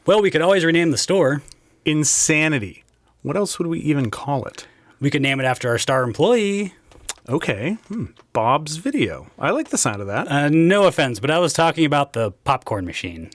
Well, we could always rename the store. Insanity. What else would we even call it? We could name it after our star employee. Okay. Bob's Video. I like the sound of that. No offense, but I was talking about the popcorn machine.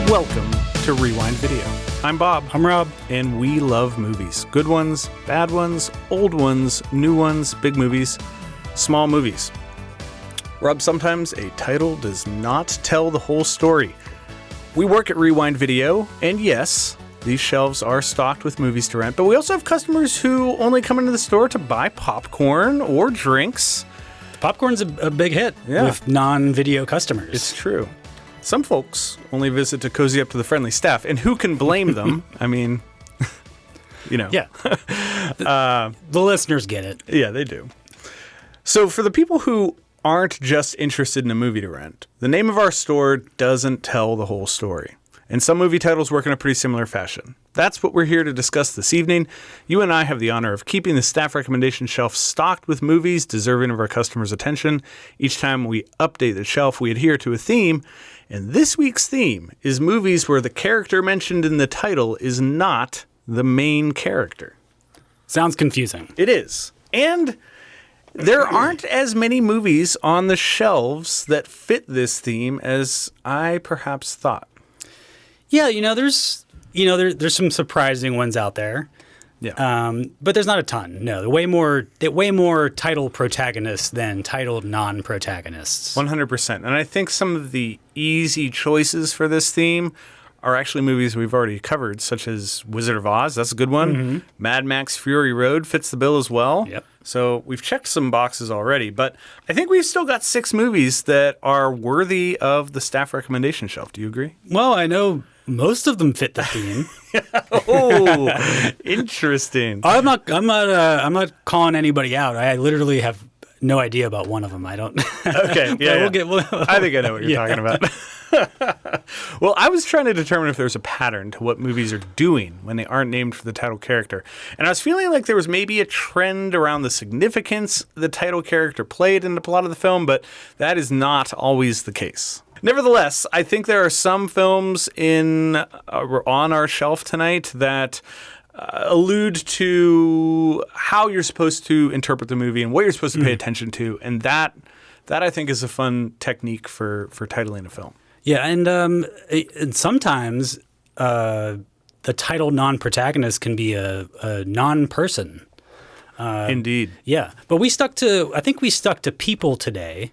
Welcome to Rewind Video. I'm Bob. I'm Rob. And we love movies. Good ones, bad ones, old ones, new ones, big movies, small movies. Rob, sometimes a title does not tell the whole story. We work at Rewind Video, and yes, these shelves are stocked with movies to rent, but we also have customers who only come into the store to buy popcorn or drinks. Popcorn's a big hit with non-video customers. It's true. Some folks only visit to cozy up to the friendly staff, and who can blame them? I mean, you know. Yeah. The listeners get it. Yeah, they do. So for the people who aren't just interested in a movie to rent, the name of our store doesn't tell the whole story. And some movie titles work in a pretty similar fashion. That's what we're here to discuss this evening. You and I have the honor of keeping the staff recommendation shelf stocked with movies deserving of our customers' attention. Each time we update the shelf, we adhere to a theme. And this week's theme is movies where the character mentioned in the title is not the main character. Sounds confusing. It is. And there aren't as many movies on the shelves that fit this theme as I perhaps thought. Yeah, there's some surprising ones out there. Yeah. But there's not a ton. No, way more title protagonists than title non-protagonists. 100%. And I think some of the easy choices for this theme are actually movies we've already covered, such as Wizard of Oz. That's a good one. Mm-hmm. Mad Max Fury Road fits the bill as well. Yep. So we've checked some boxes already, but I think we've still got 6 movies that are worthy of the staff recommendation shelf. Do you agree? Well, I know most of them fit the theme. Oh, interesting. I'm not calling anybody out. I literally have no idea about one of them. I don't. Okay. Yeah. I think I know what you're talking about. Well, I was trying to determine if there's a pattern to what movies are doing when they aren't named for the title character. And I was feeling like there was maybe a trend around the significance the title character played in the plot of the film, but that is not always the case. Nevertheless, I think there are some films on our shelf tonight that allude to how you're supposed to interpret the movie and what you're supposed to pay attention to, and that I think is a fun technique for titling a film. Yeah, and sometimes the title non-protagonist can be a non-person. Indeed. Yeah, but I think we stuck to people today.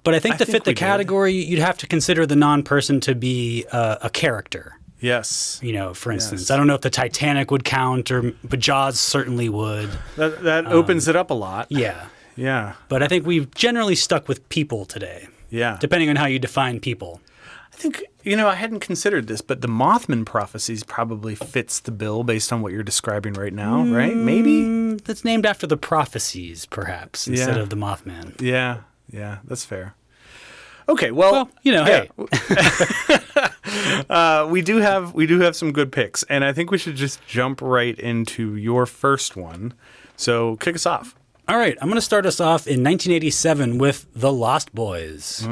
But I think to fit the category, you'd have to consider the non-person to be a character. Yes. For instance, I don't know if the Titanic would count, but Jaws certainly would. That opens it up a lot. Yeah. Yeah. But I think we've generally stuck with people today. Yeah. Depending on how you define people. I think, I hadn't considered this, but the Mothman prophecies probably fits the bill based on what you're describing right now, right? Maybe? That's named after the prophecies, perhaps, instead of the Mothman. Yeah. Yeah, that's fair. Okay, well, hey. we do have some good picks, and I think we should just jump right into your first one. So kick us off. All right, I'm going to start us off in 1987 with The Lost Boys.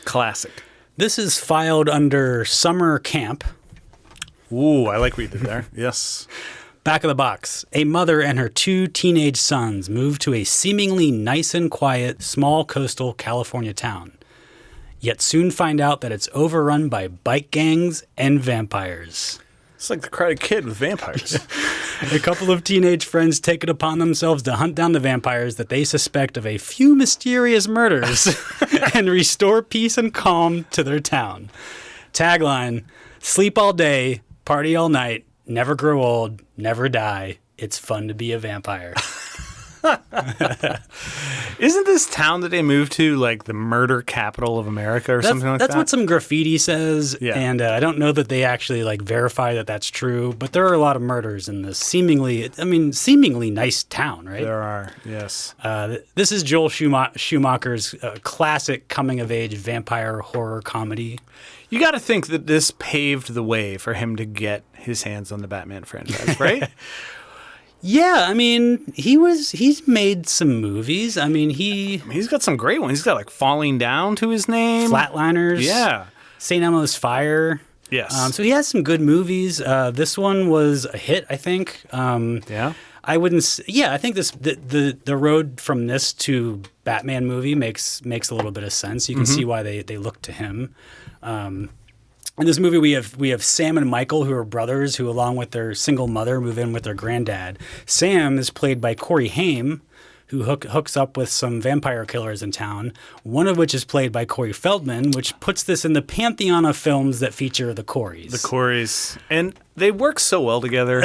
Classic. This is filed under summer camp. Ooh, I like what you did there. Yes. Back of the box. A mother and her 2 teenage sons move to a seemingly nice and quiet, small coastal California town, yet soon find out that it's overrun by bike gangs and vampires. It's like The Karate Kid with vampires. A couple of teenage friends take it upon themselves to hunt down the vampires that they suspect of a few mysterious murders and restore peace and calm to their town. Tagline: sleep all day, party all night, never grow old, never die. It's fun to be a vampire. Isn't this town that they moved to like the murder capital of America or something like that? That's what some graffiti says, Yeah. and I don't know that they actually like verify that that's true. But there are a lot of murders in this seemingly nice town, right? There are, yes. This is Joel Schumacher's classic coming-of-age vampire horror comedy. You got to think that this paved the way for him to get his hands on the Batman franchise, right? Yeah, I mean, he's made some movies. I mean, he's got some great ones. He's got like Falling Down to his name. Flatliners. Yeah. St. Elmo's Fire. Yes. So he has some good movies. This one was a hit, I think. Yeah. I wouldn't. Yeah, I think the road from this to Batman movie makes a little bit of sense. You can see why they look to him. In this movie, we have Sam and Michael, who are brothers, who, along with their single mother, move in with their granddad. Sam is played by Corey Haim, who hooks up with some vampire killers in town, one of which is played by Corey Feldman, which puts this in the pantheon of films that feature the Coreys. The Coreys. And they work so well together.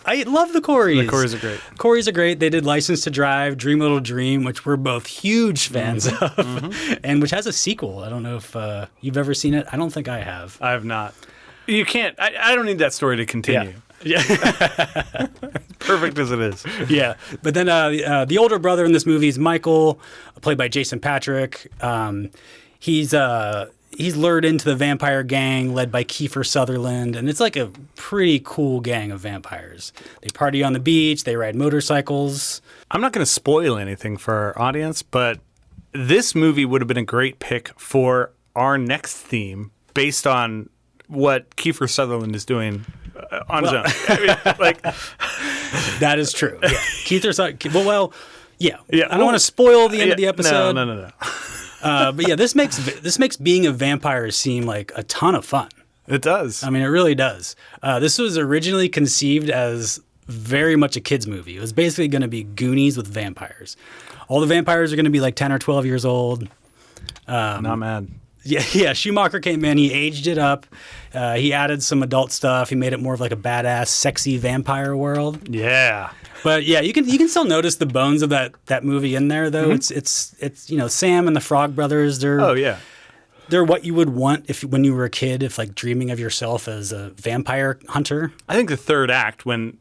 I love the Coreys. The Coreys are great. Coreys are great. They did License to Drive, Dream Little Dream, which we're both huge fans of, and which has a sequel. I don't know if you've ever seen it. I don't think I have. I have not. You can't. I don't need that story to continue. Yeah. Perfect as it is. Yeah. But then the older brother in this movie is Michael, played by Jason Patric. He's lured into the vampire gang led by Kiefer Sutherland, and it's like a pretty cool gang of vampires. They party on the beach, they ride motorcycles. I'm not going to spoil anything for our audience, but this movie would have been a great pick for our next theme based on what Kiefer Sutherland is doing on his own. I mean, like, that is true. Yeah. Kiefer Sutherland. Well, yeah. I don't want to spoil the end of the episode. No. But yeah, this makes being a vampire seem like a ton of fun. It does. I mean, it really does. This was originally conceived as very much a kids movie. It was basically going to be Goonies with vampires. All the vampires are going to be like 10 or 12 years old. Not mad. Yeah. Schumacher came in. He aged it up. He added some adult stuff. He made it more of like a badass, sexy vampire world. Yeah. But yeah, you can still notice the bones of that movie in there, though. It's Sam and the Frog Brothers. They're what you would want when you were a kid, if like dreaming of yourself as a vampire hunter. I think the third act, when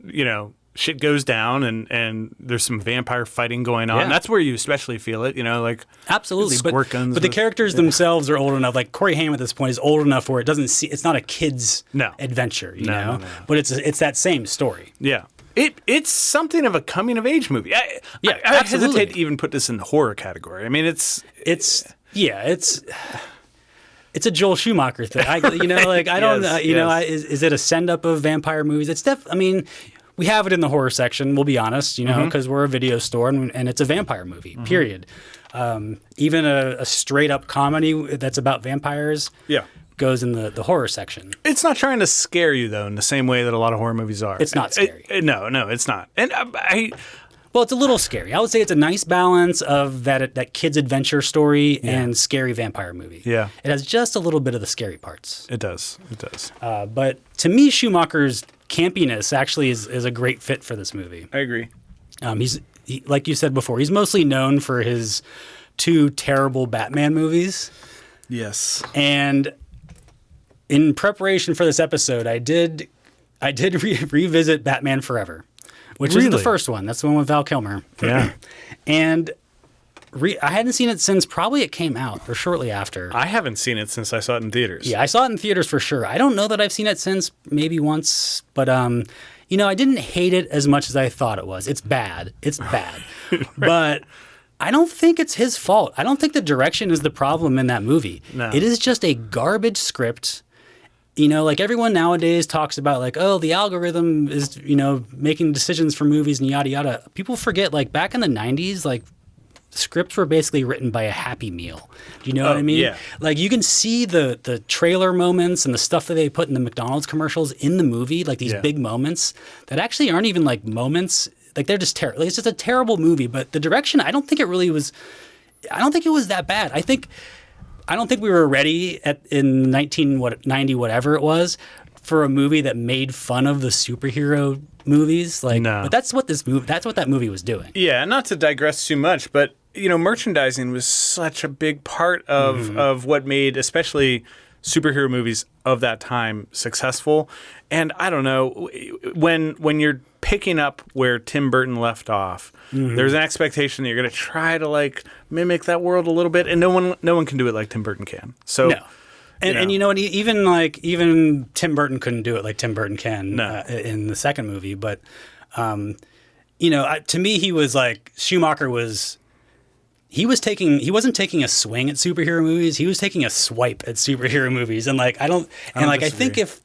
shit goes down and there's some vampire fighting going on, that's where you especially feel it. Like absolutely. Squirt guns. But the characters themselves are old enough. Like Corey Haim at this point is old enough where it's not a kid's adventure. You know? No. But it's that same story. Yeah. It's something of a coming of age movie. I hesitate to even put this in the horror category. I mean, it's a Joel Schumacher thing. I don't is it a send up of vampire movies? It's I mean, we have it in the horror section. We'll be honest, because we're a video store and it's a vampire movie. Period. Even a straight up comedy that's about vampires. Yeah. Goes in the horror section. It's not trying to scare you, though, in the same way that a lot of horror movies are. It's not scary. No, it's not. And well, it's a little scary. I would say it's a nice balance of that kid's adventure story and scary vampire movie. Yeah. It has just a little bit of the scary parts. It does. But to me, Schumacher's campiness actually is a great fit for this movie. I agree. He's like you said before, he's mostly known for his 2 terrible Batman movies. Yes. And in preparation for this episode, I did revisit Batman Forever, which is the first one. That's the one with Val Kilmer. Yeah. And I hadn't seen it since probably it came out or shortly after. I haven't seen it since I saw it in theaters. Yeah, I saw it in theaters for sure. I don't know that I've seen it since, maybe once, but I didn't hate it as much as I thought it was. It's bad. Right. But I don't think it's his fault. I don't think the direction is the problem in that movie. No. It is just a garbage script. Like everyone nowadays talks about like, oh, the algorithm is, making decisions for movies and yada, yada. People forget, like back in the 90s, like scripts were basically written by a Happy Meal. Do you know what I mean? Yeah. Like you can see the trailer moments and the stuff that they put in the McDonald's commercials in the movie, like these big moments that actually aren't even like moments. Like they're just terrible. Like, it's just a terrible movie. But the direction, I don't think it was that bad. I don't think we were ready in 1990, whatever it was, for a movie that made fun of the superhero movies. Like, No. but that's what that movie was doing. Yeah, not to digress too much, but merchandising was such a big part of what made especially superhero movies of that time successful. And I don't know, when you're picking up where Tim Burton left off, there's an expectation that you're going to try to like mimic that world a little bit, and no one can do it like Tim Burton can. So no. And you know what? Even Tim Burton couldn't do it like Tim Burton can in the second movie. But to me, he was like Schumacher was. He wasn't taking a swing at superhero movies. He was taking a swipe at superhero movies. And like I think if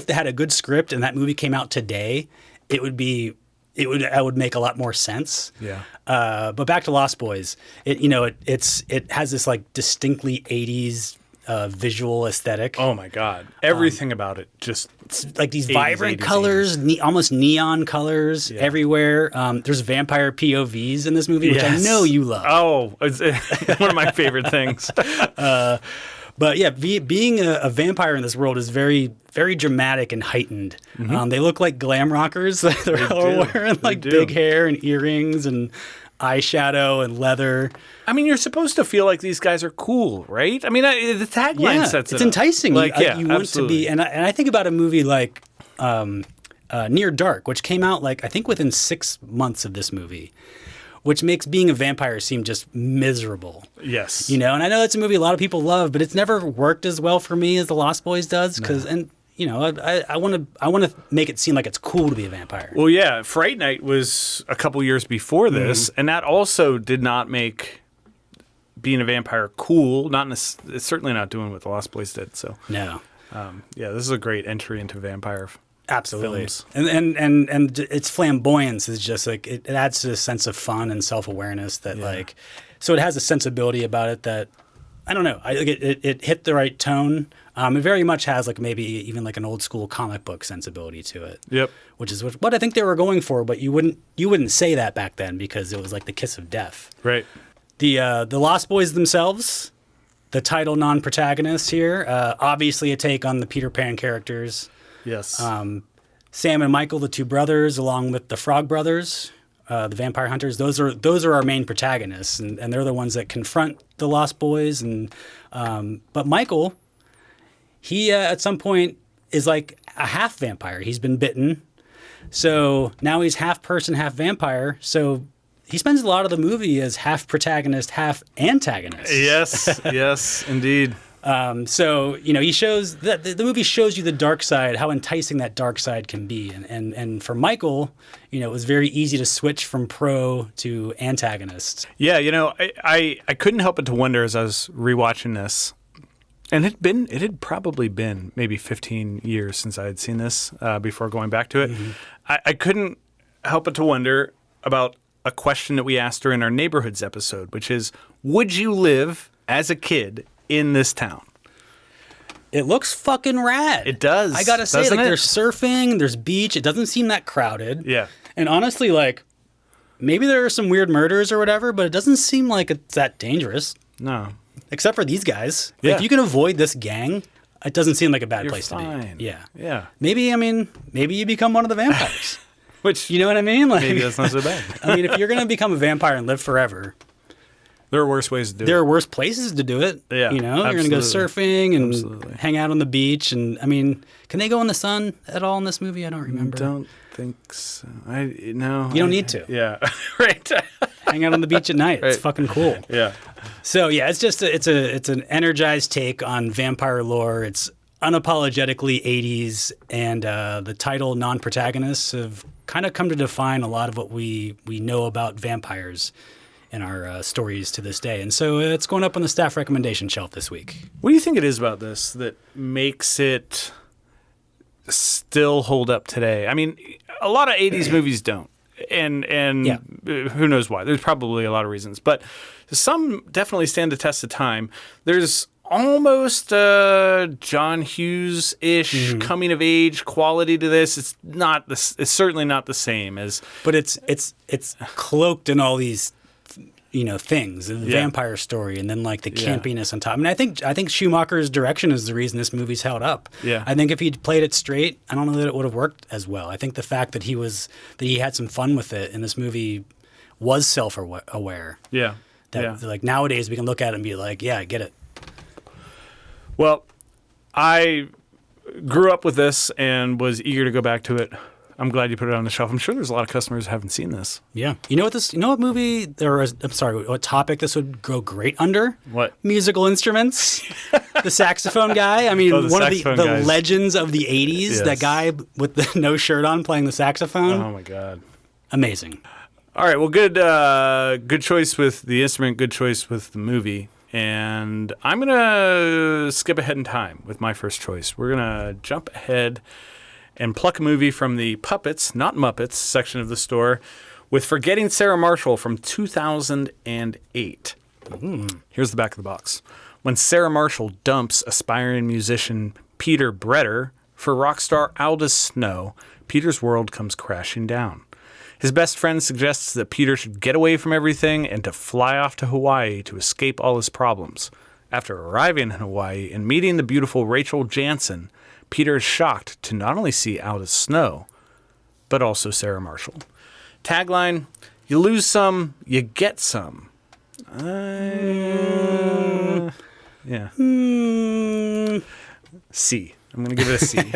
they had a good script and that movie came out today, it would make a lot more sense. Yeah. But back to Lost Boys, it has this like distinctly 80s visual aesthetic. Oh my God. Everything about it just like these vibrant colors, almost neon colors everywhere. There's vampire POVs in this movie, which I know you love. Oh, it's one of my favorite things. But yeah, being a vampire in this world is very, very dramatic and heightened. They look like glam rockers. They're all wearing like big hair and earrings and eyeshadow and leather. I mean, you're supposed to feel like these guys are cool, right? I mean, the tagline sets it it's enticing. Like, you want to be, and I think about a movie like Near Dark, which came out like I think within 6 months of this movie, which makes being a vampire seem just miserable. Yes, and I know it's a movie a lot of people love, but it's never worked as well for me as The Lost Boys does. I want to make it seem like it's cool to be a vampire. Well, yeah, Fright Night was a couple years before this, and that also did not make being a vampire cool. It's certainly not doing what The Lost Boys did. So no, this is a great entry into vampire absolutely films. And its flamboyance is just like it adds to a sense of fun and self-awareness that so it has a sensibility about it that I don't know. It hit the right tone. It very much has like maybe even like an old school comic book sensibility to it. Yep. Which is what I think they were going for, but you wouldn't say that back then because it was like the kiss of death. Right. The Lost Boys themselves, the title non-protagonists here, obviously a take on the Peter Pan characters. Yes. Sam and Michael, the two brothers, along with the Frog Brothers, the vampire hunters. Those are our main protagonists, and they're the ones that confront the Lost Boys. But Michael, he at some point is like a half vampire. He's been bitten, so now he's half person, half vampire. So he spends a lot of the movie as half protagonist, half antagonist. Yes, indeed. So he shows that the movie shows you the dark side, how enticing that dark side can be, and for Michael, it was very easy to switch from pro to antagonist. Yeah, I couldn't help but to wonder as I was rewatching this, and it had probably been maybe 15 years since I had seen this before going back to it. Mm-hmm. I couldn't help but to wonder about a question that we asked her in our neighborhoods episode, which is, would you live as a kid in this town? It looks fucking rad. It does. I gotta say, there's surfing, there's beach. It doesn't seem that crowded. Yeah. And honestly, like, maybe there are some weird murders or whatever, but it doesn't seem like it's that dangerous. No. Except for these guys. Yeah. If you can avoid this gang, it doesn't seem like a bad You're place fine. to be. Yeah. Yeah. Maybe you become one of the vampires. Which, you know what I mean? Like, maybe that's not so bad. I mean, if you're going to become a vampire and live forever, there are worse ways to do it. There are worse places to do it. Yeah, you're going to go surfing and hang out on the beach. And I mean, can they go in the sun at all in this movie? I don't remember. I don't think so. You don't need to. Yeah, right. Hang out on the beach at night. Right. It's fucking cool. Yeah. So yeah, it's just it's an energized take on vampire lore. It's unapologetically 80s, and the title non-protagonists have kind of come to define a lot of what we know about vampires in our stories to this day. And so it's going up on the staff recommendation shelf this week. What do you think it is about this that makes it still hold up today? I mean, a lot of 80s movies don't. And who knows why. There's probably a lot of reasons. But some definitely stand the test of time. There's almost John Hughes-ish coming of age quality to this. It's certainly not the same as. But it's cloaked in all these things, the vampire story, and then like the campiness on top. I mean, I think Schumacher's direction is the reason this movie's held up. Yeah. I think if he'd played it straight, I don't know that it would have worked as well. I think the fact that he had some fun with it, and this movie was self-aware. Yeah. Like nowadays we can look at it and be like, yeah, I get it. Well, I grew up with this and was eager to go back to it. I'm glad you put it on the shelf. I'm sure there's a lot of customers who haven't seen this. Yeah. What topic this would go great under? What? Musical instruments. The saxophone guy. I mean, one of the legends of the 80s, yes. That guy with the no shirt on playing the saxophone. Oh, my God. Amazing. All right. Well, good choice with the instrument, good choice with the movie. And I'm going to skip ahead in time with my first choice. We're going to jump ahead and pluck a movie from the Puppets, not Muppets, section of the store with Forgetting Sarah Marshall from 2008. Here's the back of the box. When Sarah Marshall dumps aspiring musician Peter Bretter for rock star Aldous Snow, Peter's world comes crashing down. His best friend suggests that Peter should get away from everything and to fly off to Hawaii to escape all his problems. After arriving in Hawaii and meeting the beautiful Rachel Jansen, Peter is shocked to not only see Aldous Snow, but also Sarah Marshall. Tagline, you lose some, you get some. Yeah. C. I'm going to give it a C.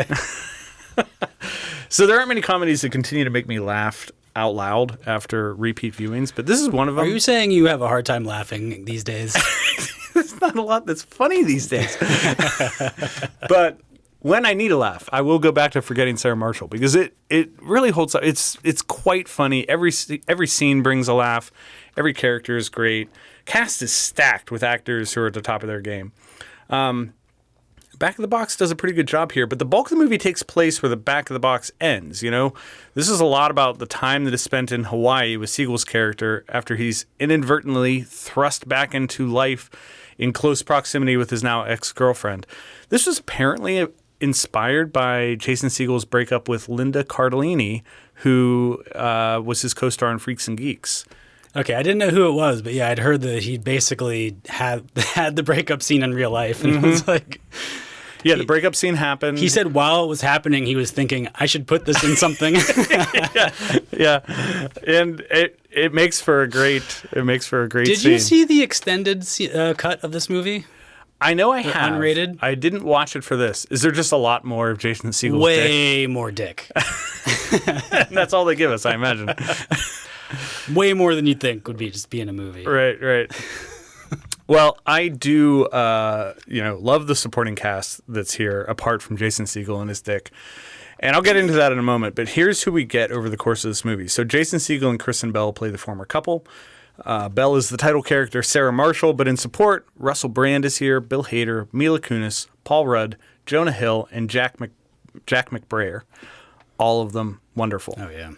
So there aren't many comedies that continue to make me laugh out loud after repeat viewings, but this is one of them. Are you saying you have a hard time laughing these days? There's not a lot that's funny these days. But when I need a laugh, I will go back to Forgetting Sarah Marshall because it really holds up. It's quite funny. Every scene brings a laugh. Every character is great. Cast is stacked with actors who are at the top of their game. Back of the Box does a pretty good job here, but the bulk of the movie takes place where the Back of the Box ends. This is a lot about the time that is spent in Hawaii with Siegel's character after he's inadvertently thrust back into life in close proximity with his now ex-girlfriend. This was apparently inspired by Jason Siegel's breakup with Linda Cardellini, who was his co-star in Freaks and Geeks. Okay, I didn't know who it was, but yeah, I'd heard that he basically had the breakup scene in real life, and it was like... Yeah, the breakup scene happened. He said while it was happening, he was thinking, I should put this in something. yeah. And it makes for a great scene. Did you see the extended cut of this movie? I know I have. Unrated? I didn't watch it for this. Is there just a lot more of Jason Siegel's Way more dick. That's all they give us, I imagine. Way more than you'd think would be in a movie. Right. Well, I do, love the supporting cast that's here, apart from Jason Segel and his dick. And I'll get into that in a moment, but here's who we get over the course of this movie. So Jason Segel and Kristen Bell play the former couple. Bell is the title character, Sarah Marshall, but in support, Russell Brand is here, Bill Hader, Mila Kunis, Paul Rudd, Jonah Hill, and Jack McBrayer. All of them wonderful. Oh, yeah.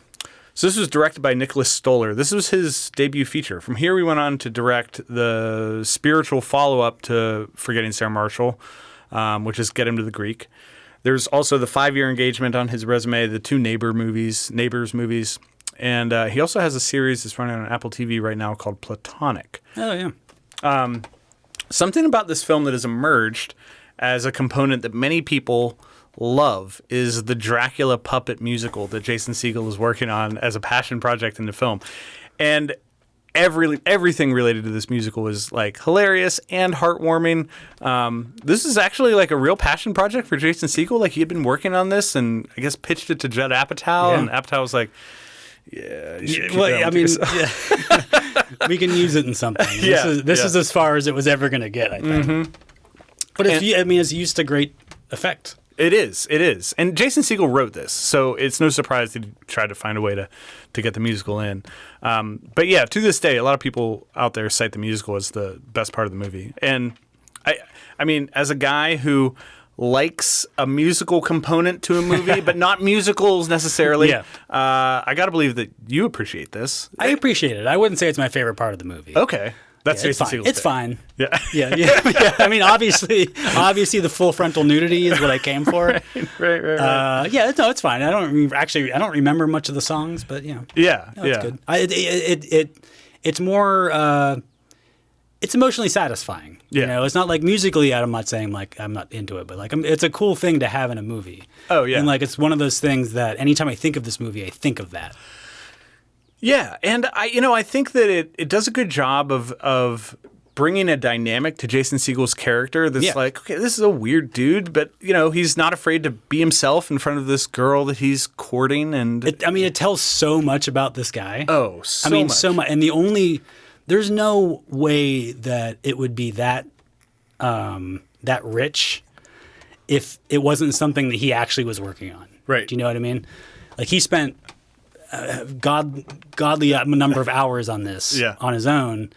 So this was directed by Nicholas Stoller. This was his debut feature. From here, we went on to direct the spiritual follow-up to Forgetting Sarah Marshall, which is Get Him to the Greek. There's also the 5-year engagement on his resume, the 2 Neighbors movies. And he also has a series that's running on Apple TV right now called Platonic. Oh, yeah. Something about this film that has emerged as a component that many people love is the Dracula puppet musical that Jason Segel is working on as a passion project in the film. And everything related to this musical is like hilarious and heartwarming. This is actually like a real passion project for Jason Segel. Like he had been working on this and I guess pitched it to Judd Apatow, and Apatow was like, "Yeah, you should keep we can use it in something. This is as far as it was ever going to get, I think. Mm-hmm. But it's used to great effect. It is. And Jason Segel wrote this, so it's no surprise that he tried to find a way to get the musical in. But yeah, to this day, a lot of people out there cite the musical as the best part of the movie. And I mean, as a guy who likes a musical component to a movie, but not musicals necessarily, I got to believe that you appreciate this. I appreciate it. I wouldn't say it's my favorite part of the movie. Okay. That's Jason Segel's It's fine. Yeah. Yeah. I mean, obviously, the full frontal nudity is what I came for. Right. It's fine. I don't remember much of the songs, but yeah, it's good. it's more it's emotionally satisfying. Yeah. You know, it's not like musically, I'm not saying like I'm not into it, but like it's a cool thing to have in a movie. Oh, yeah. And like it's one of those things that anytime I think of this movie, I think of that. Yeah, and I think that it does a good job of bringing a dynamic to Jason Segel's character that's like, okay, this is a weird dude, but, he's not afraid to be himself in front of this girl that he's courting. And it tells so much about this guy. Oh, so much. So much. And there's no way that it would be that rich if it wasn't something that he actually was working on. Right. Do you know what I mean? Like he spent godly number of hours on this on his own,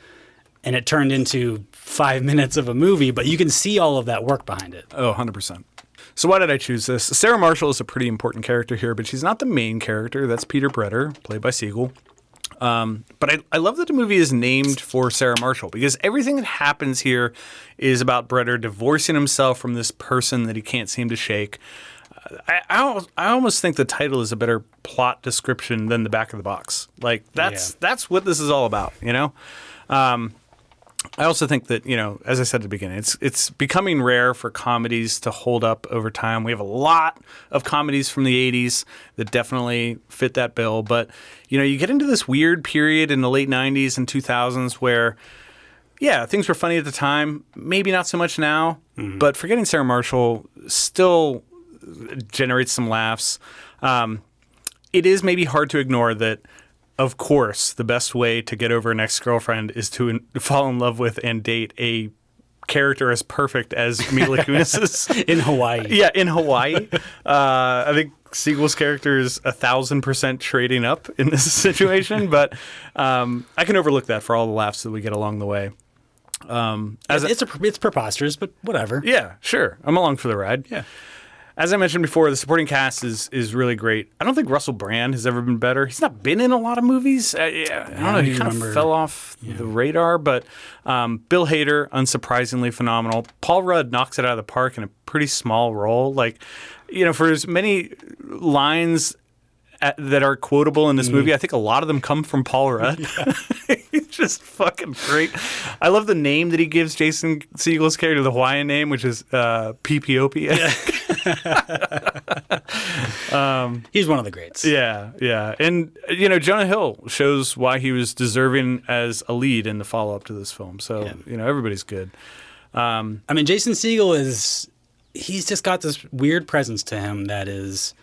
and it turned into 5 minutes of a movie, but you can see all of that work behind it. Oh, 100%. So why did I choose this? Sarah Marshall is a pretty important character here, but she's not the main character. That's Peter Bretter, played by Segel. But I love that the movie is named for Sarah Marshall because everything that happens here is about Bretter divorcing himself from this person that he can't seem to shake. I almost think the title is a better plot description than the back of the box. Like that's what this is all about, I also think that, as I said at the beginning, it's becoming rare for comedies to hold up over time. We have a lot of comedies from the 80s that definitely fit that bill. But, you get into this weird period in the late 90s and 2000s where, things were funny at the time, maybe not so much now. Mm-hmm. But Forgetting Sarah Marshall still generates some laughs. It is maybe hard to ignore that, of course, the best way to get over an ex-girlfriend is to fall in love with and date a character as perfect as Mila Kunis's. In Hawaii. Yeah, in Hawaii. I think Segel's character is 1,000% trading up in this situation, but I can overlook that for all the laughs that we get along the way. It's preposterous, but whatever. Yeah, sure. I'm along for the ride. Yeah. As I mentioned before, the supporting cast is really great. I don't think Russell Brand has ever been better. He's not been in a lot of movies. I don't know. He kind of fell off the radar. But Bill Hader, unsurprisingly phenomenal. Paul Rudd knocks it out of the park in a pretty small role. Like, for as many lines that are quotable in this movie, I think a lot of them come from Paul Rudd. He's just fucking great. I love the name that he gives Jason Segel's character, the Hawaiian name, which is Pipiopia. He's one of the greats. Yeah. And, Jonah Hill shows why he was deserving as a lead in the follow-up to this film. So, everybody's good. Jason Segel he's just got this weird presence to him that is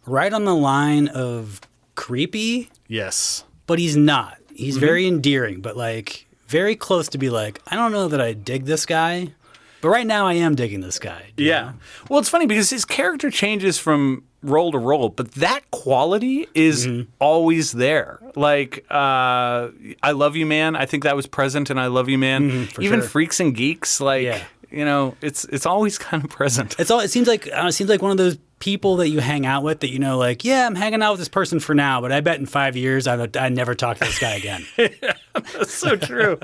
right on the line of creepy. Yes. But he's not. He's very endearing, but like very close to be like, I don't know that I dig this guy, but right now I am digging this guy. Yeah. Well, it's funny because his character changes from role to role, but that quality is always there. Like, I Love You Man. I think that was present in I Love You Man. Even sure. Freaks and Geeks, like, it's always kind of present. It seems like one of those people that you hang out with that I'm hanging out with this person for now, but I bet in 5 years I'd never talk to this guy again. That's so true.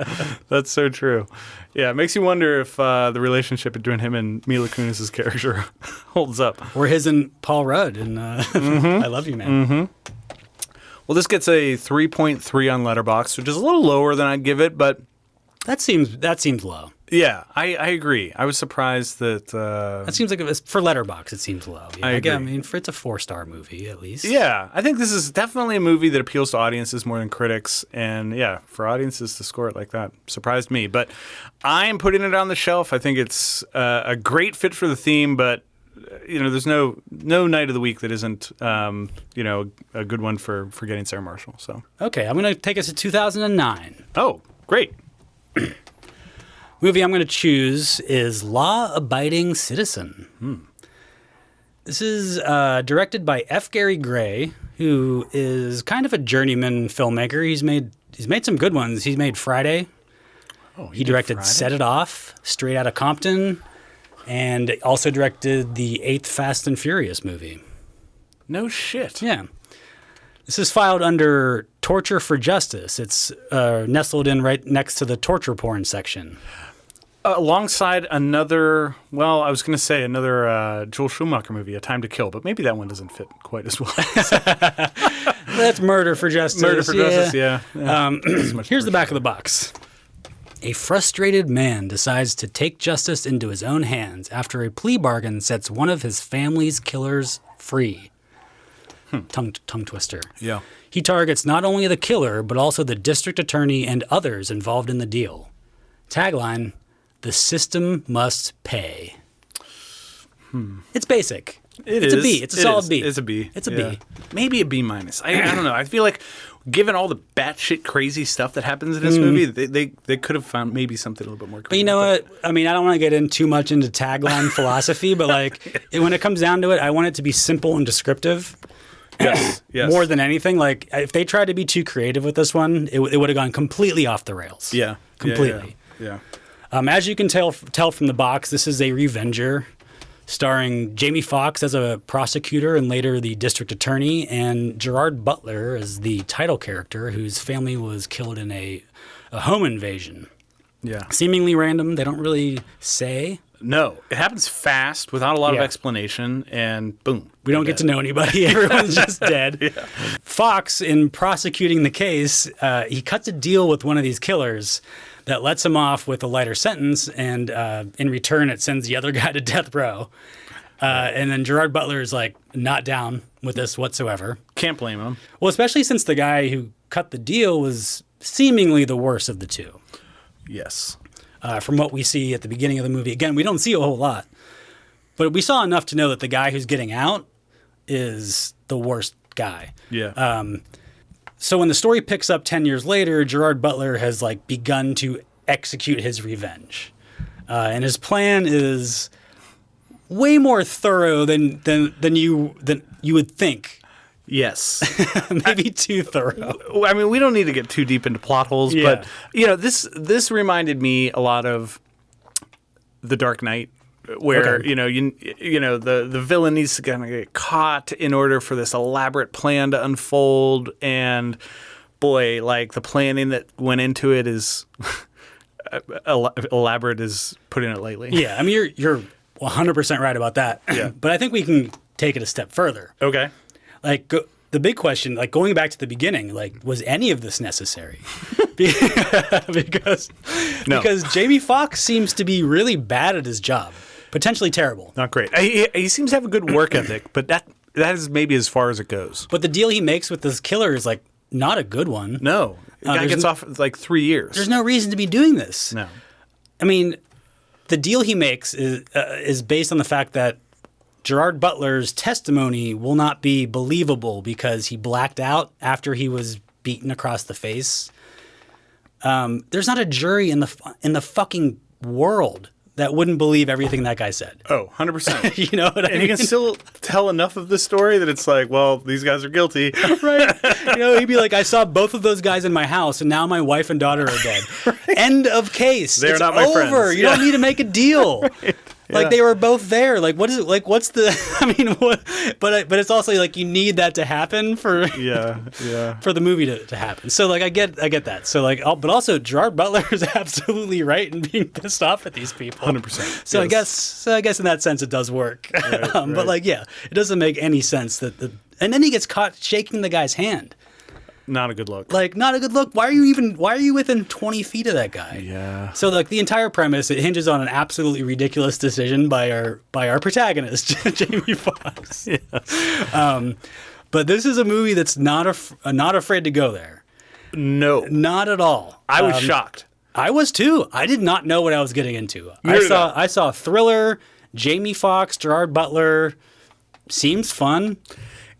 That's so true. Yeah, it makes you wonder if the relationship between him and Mila Kunis's character holds up. Or his and Paul Rudd in I Love You Man. Well, this gets a 3.3 on Letterboxd, which is a little lower than I'd give it, but that seems low. Yeah, I agree. I was surprised that... that seems like for Letterboxd, it seems low. Yeah, I agree. It's a 4-star movie, at least. Yeah, I think this is definitely a movie that appeals to audiences more than critics. And yeah, for audiences to score it like that surprised me. But I'm putting it on the shelf. I think it's a great fit for the theme, but there's no night of the week that isn't a good one for Forgetting Sarah Marshall. So okay, I'm going to take us to 2009. Oh, great. Movie I'm going to choose is Law Abiding Citizen. This is directed by F. Gary Gray, who is kind of a journeyman filmmaker. He's made some good ones. He's made Friday. Oh, he directed Friday? Set It Off, Straight Outta Compton, and also directed the 8th Fast and Furious movie. No shit. Yeah. This is filed under Torture for Justice. It's nestled in right next to the torture porn section. Alongside another, well, I was going to say another Joel Schumacher movie, A Time to Kill, but maybe that one doesn't fit quite as well. That's Murder for Justice. Murder for Justice, yeah. Here's the back of the box. A frustrated man decides to take justice into his own hands after a plea bargain sets one of his family's killers free. Tongue twister. Yeah. He targets not only the killer, but also the district attorney and others involved in the deal. Tagline, the system must pay. It's basic. It's a B. It's a solid B. It's a B. It's a B. Maybe a B minus. I don't know. I feel like given all the batshit crazy stuff that happens in this movie, they could have found maybe something a little bit more creative. But you know what? I mean, I don't want to get in too much into tagline philosophy, but like when it comes down to it, I want it to be simple and descriptive. Yes. More than anything. Like if they tried to be too creative with this one, it would have gone completely off the rails. Yeah. Completely. Yeah. As you can tell from the box, this is a Revenger starring Jamie Foxx as a prosecutor and later the district attorney, and Gerard Butler as the title character whose family was killed in a home invasion. Yeah. Seemingly random. They don't really say. No, it happens fast without a lot of explanation, and boom. We don't get to know anybody. Everyone's just dead. Yeah. Fox, in prosecuting the case, he cuts a deal with one of these killers that lets him off with a lighter sentence, and in return, it sends the other guy to death row. And then Gerard Butler is like not down with this whatsoever. Can't blame him. Well, especially since the guy who cut the deal was seemingly the worst of the two. Yes. From what we see at the beginning of the movie. Again, we don't see a whole lot. But we saw enough to know that the guy who's getting out is the worst guy. Yeah. So when the story picks up 10 years later, Gerard Butler has like begun to execute his revenge. And his plan is way more thorough than you would think. Yes. Maybe too thorough. I mean, we don't need to get too deep into plot holes, but you know, this reminded me a lot of The Dark Knight, where you know the villain needs to kind of get caught in order for this elaborate plan to unfold, and boy, like the planning that went into it is elaborate is putting it lightly. Yeah, I mean you're 100% right about that. Yeah. But I think we can take it a step further. Okay. Like the big question, like going back to the beginning, like was any of this necessary? because Jamie Foxx seems to be really bad at his job, potentially terrible. Not great. He seems to have a good work ethic, but that is maybe as far as it goes. But the deal he makes with this killer is like not a good one. No, the guy gets off like 3 years. There's no reason to be doing this. No, I mean, the deal he makes is based on the fact that Gerard Butler's testimony will not be believable because he blacked out after he was beaten across the face. There's not a jury in the fucking world that wouldn't believe everything that guy said. Oh, 100%. You know what I mean? And he can still tell enough of the story that it's like, well, these guys are guilty. Right. You know, he'd be like, I saw both of those guys in my house, and now my wife and daughter are dead. Right. End of case. They're it's not my over. friends. You don't need to make a deal. Right. Like they were both there. Like what is it? Like what's the? I mean, what? But it's also like you need that to happen for for the movie to happen. So like I get that. So like, but also Gerard Butler is absolutely right in being pissed off at these people. 100%. So yes. I guess in that sense it does work. Right, But like it doesn't make any sense that and then he gets caught shaking the guy's hand. Not a good look. Like, not a good look. Why are you within 20 feet of that guy? Yeah. So, like, the entire premise, it hinges on an absolutely ridiculous decision by our protagonist, Jamie Foxx. Yes. But this is a movie that's not afraid to go there. No. Not at all. I was shocked. I was too. I did not know what I was getting into. I saw a thriller, Jamie Foxx, Gerard Butler. Seems fun.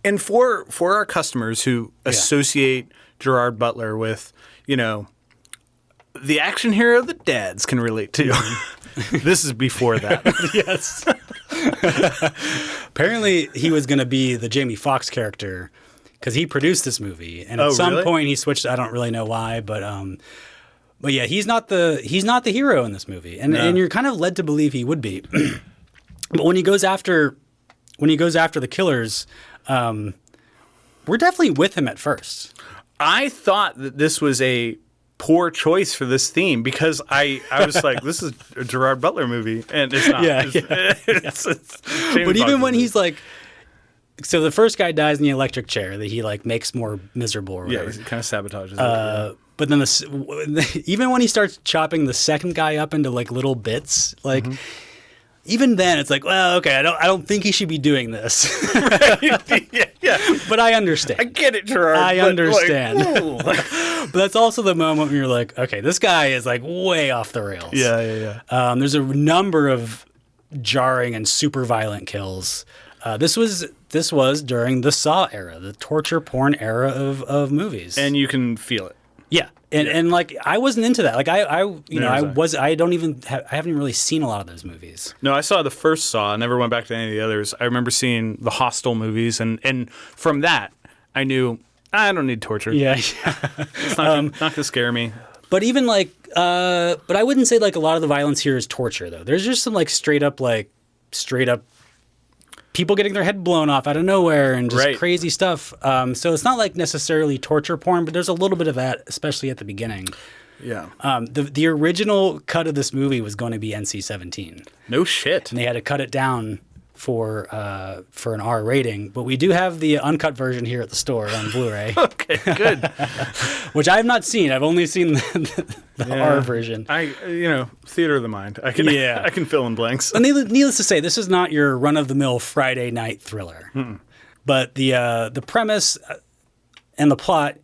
And for our customers who associate Gerard Butler with, you know, the action hero that dads can relate to, this is before that. Yes. Apparently, he was going to be the Jamie Foxx character because he produced this movie, and at some point he switched. I don't really know why, but yeah, he's not the hero in this movie, and you're kind of led to believe he would be. But when he goes after the killers. We're definitely with him at first. I thought that this was a poor choice for this theme because I was like, this is a Gerard Butler movie, and it's not. It's but even when he's like, so the first guy dies in the electric chair that he like makes more miserable or whatever. Yeah, he kind of sabotages it. But then even when he starts chopping the second guy up into like little bits, like even then it's like, well, okay, I don't think he should be doing this. yeah. But I understand. I get it, Gerard. I understand. But that's also the moment when you're like, okay, this guy is like way off the rails. Yeah. There's a number of jarring and super violent kills. This was during the Saw era, the torture porn era of movies, and you can feel it. Yeah, and like I wasn't into that. Like I haven't even really seen a lot of those movies. No, I saw the first Saw. I never went back to any of the others. I remember seeing the Hostel movies, and from that I knew I don't need torture. Yeah. It's not gonna scare me. But even like, but I wouldn't say like a lot of the violence here is torture though. There's just some like straight up people getting their head blown off out of nowhere and just crazy stuff. So it's not like necessarily torture porn, but there's a little bit of that, especially at the beginning. Yeah. The original cut of this movie was going to be NC-17. No shit. And they had to cut it down for an R rating, but we do have the uncut version here at the store on Blu-ray. Okay, good. Which I have not seen. I've only seen the R version. Theater of the mind. I can fill in blanks. And needless to say, this is not your run-of-the-mill Friday night thriller. But the premise and the plot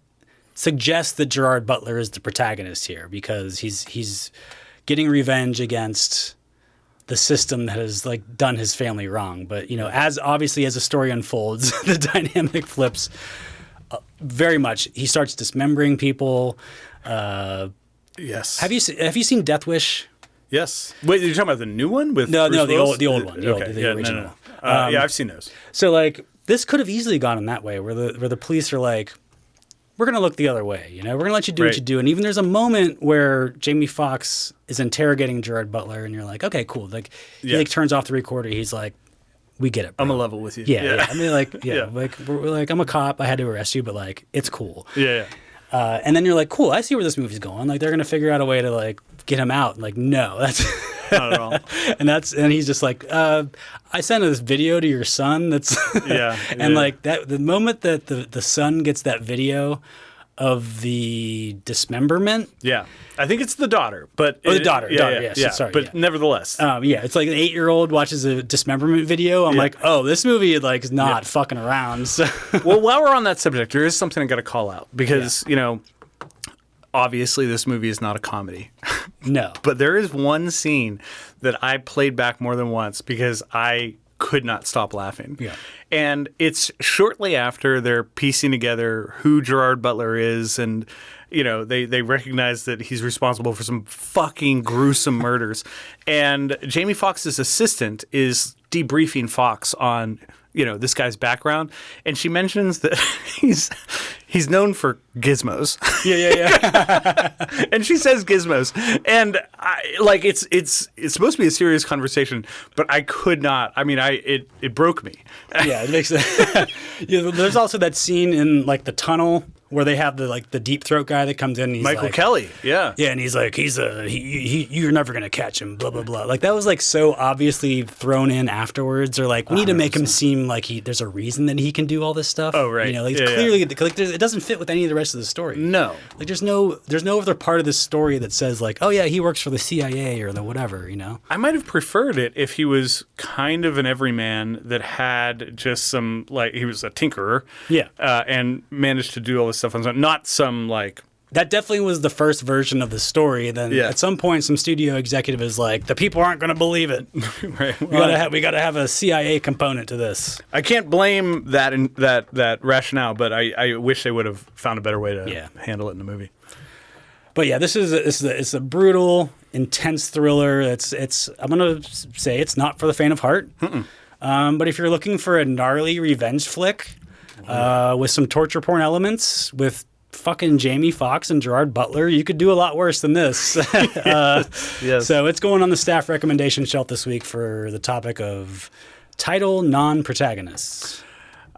suggests that Gerard Butler is the protagonist here because he's getting revenge against the system that has like done his family wrong. But as the story unfolds, the dynamic flips very much. He starts dismembering people. Yes. Have you seen Death Wish? Yes. Wait, you're talking about the new one with no, Bruce Willis? the old one, the original. No. I've seen those. So like this could have easily gone in that way, where the police are like, we're going to look the other way. We're going to let you do what you do. And even there's a moment where Jamie Foxx is interrogating Gerard Butler, and you're like, okay, cool. Like he like turns off the recorder. He's like, we get it, bro. I'm a level with you. Yeah. I mean, like, like we're like, I'm a cop. I had to arrest you, but like, it's cool. Yeah. And then you're like, cool. I see where this movie's going. Like, they're going to figure out a way to like get him out. Like, no, that's not at all. and he's just like, I sent this video to your son. That's like that. The moment that the son gets that video of the dismemberment. Yeah. I think it's the daughter, but the daughter. Yes. Sorry. But nevertheless. It's like an 8-year-old watches a dismemberment video. I'm like, oh, this movie like is not fucking around. So. Well, while we're on that subject, there is something I got to call out because, obviously this movie is not a comedy. No. But there is one scene that I played back more than once because I could not stop laughing. Yeah. And it's shortly after they're piecing together who Gerard Butler is, and they recognize that he's responsible for some fucking gruesome murders. And Jamie Foxx's assistant is debriefing Fox on this guy's background, and she mentions that he's known for gizmos. Yeah. And she says gizmos, and it's supposed to be a serious conversation, but I could not. I mean, it broke me. Yeah, it makes it. There's also that scene in like the tunnel where they have the deep throat guy that comes in. And he's Michael Kelly, yeah, and he's like, you're never gonna catch him, blah blah blah. Like that was like so obviously thrown in afterwards, or like we need to make him seem like there's a reason that he can do all this stuff. Oh right, clearly like it doesn't fit with any of the rest of the story. No, like there's no other part of this story that says like, oh yeah, he works for the CIA or the whatever. I might have preferred it if he was kind of an everyman that had just some like he was a tinkerer, and managed to do all this stuff on his own, not some like. That definitely was the first version of the story. Then at some point, some studio executive is like, "The people aren't going to believe it. Right. We got to have a CIA component to this." I can't blame that rationale, but I wish they would have found a better way to handle it in the movie. But yeah, it's a brutal, intense thriller. It's I'm gonna say it's not for the faint of heart. But if you're looking for a gnarly revenge flick with some torture porn elements with fucking Jamie Foxx and Gerard Butler, you could do a lot worse than this. Yes. So it's going on the staff recommendation shelf this week for the topic of Title Non-Protagonists.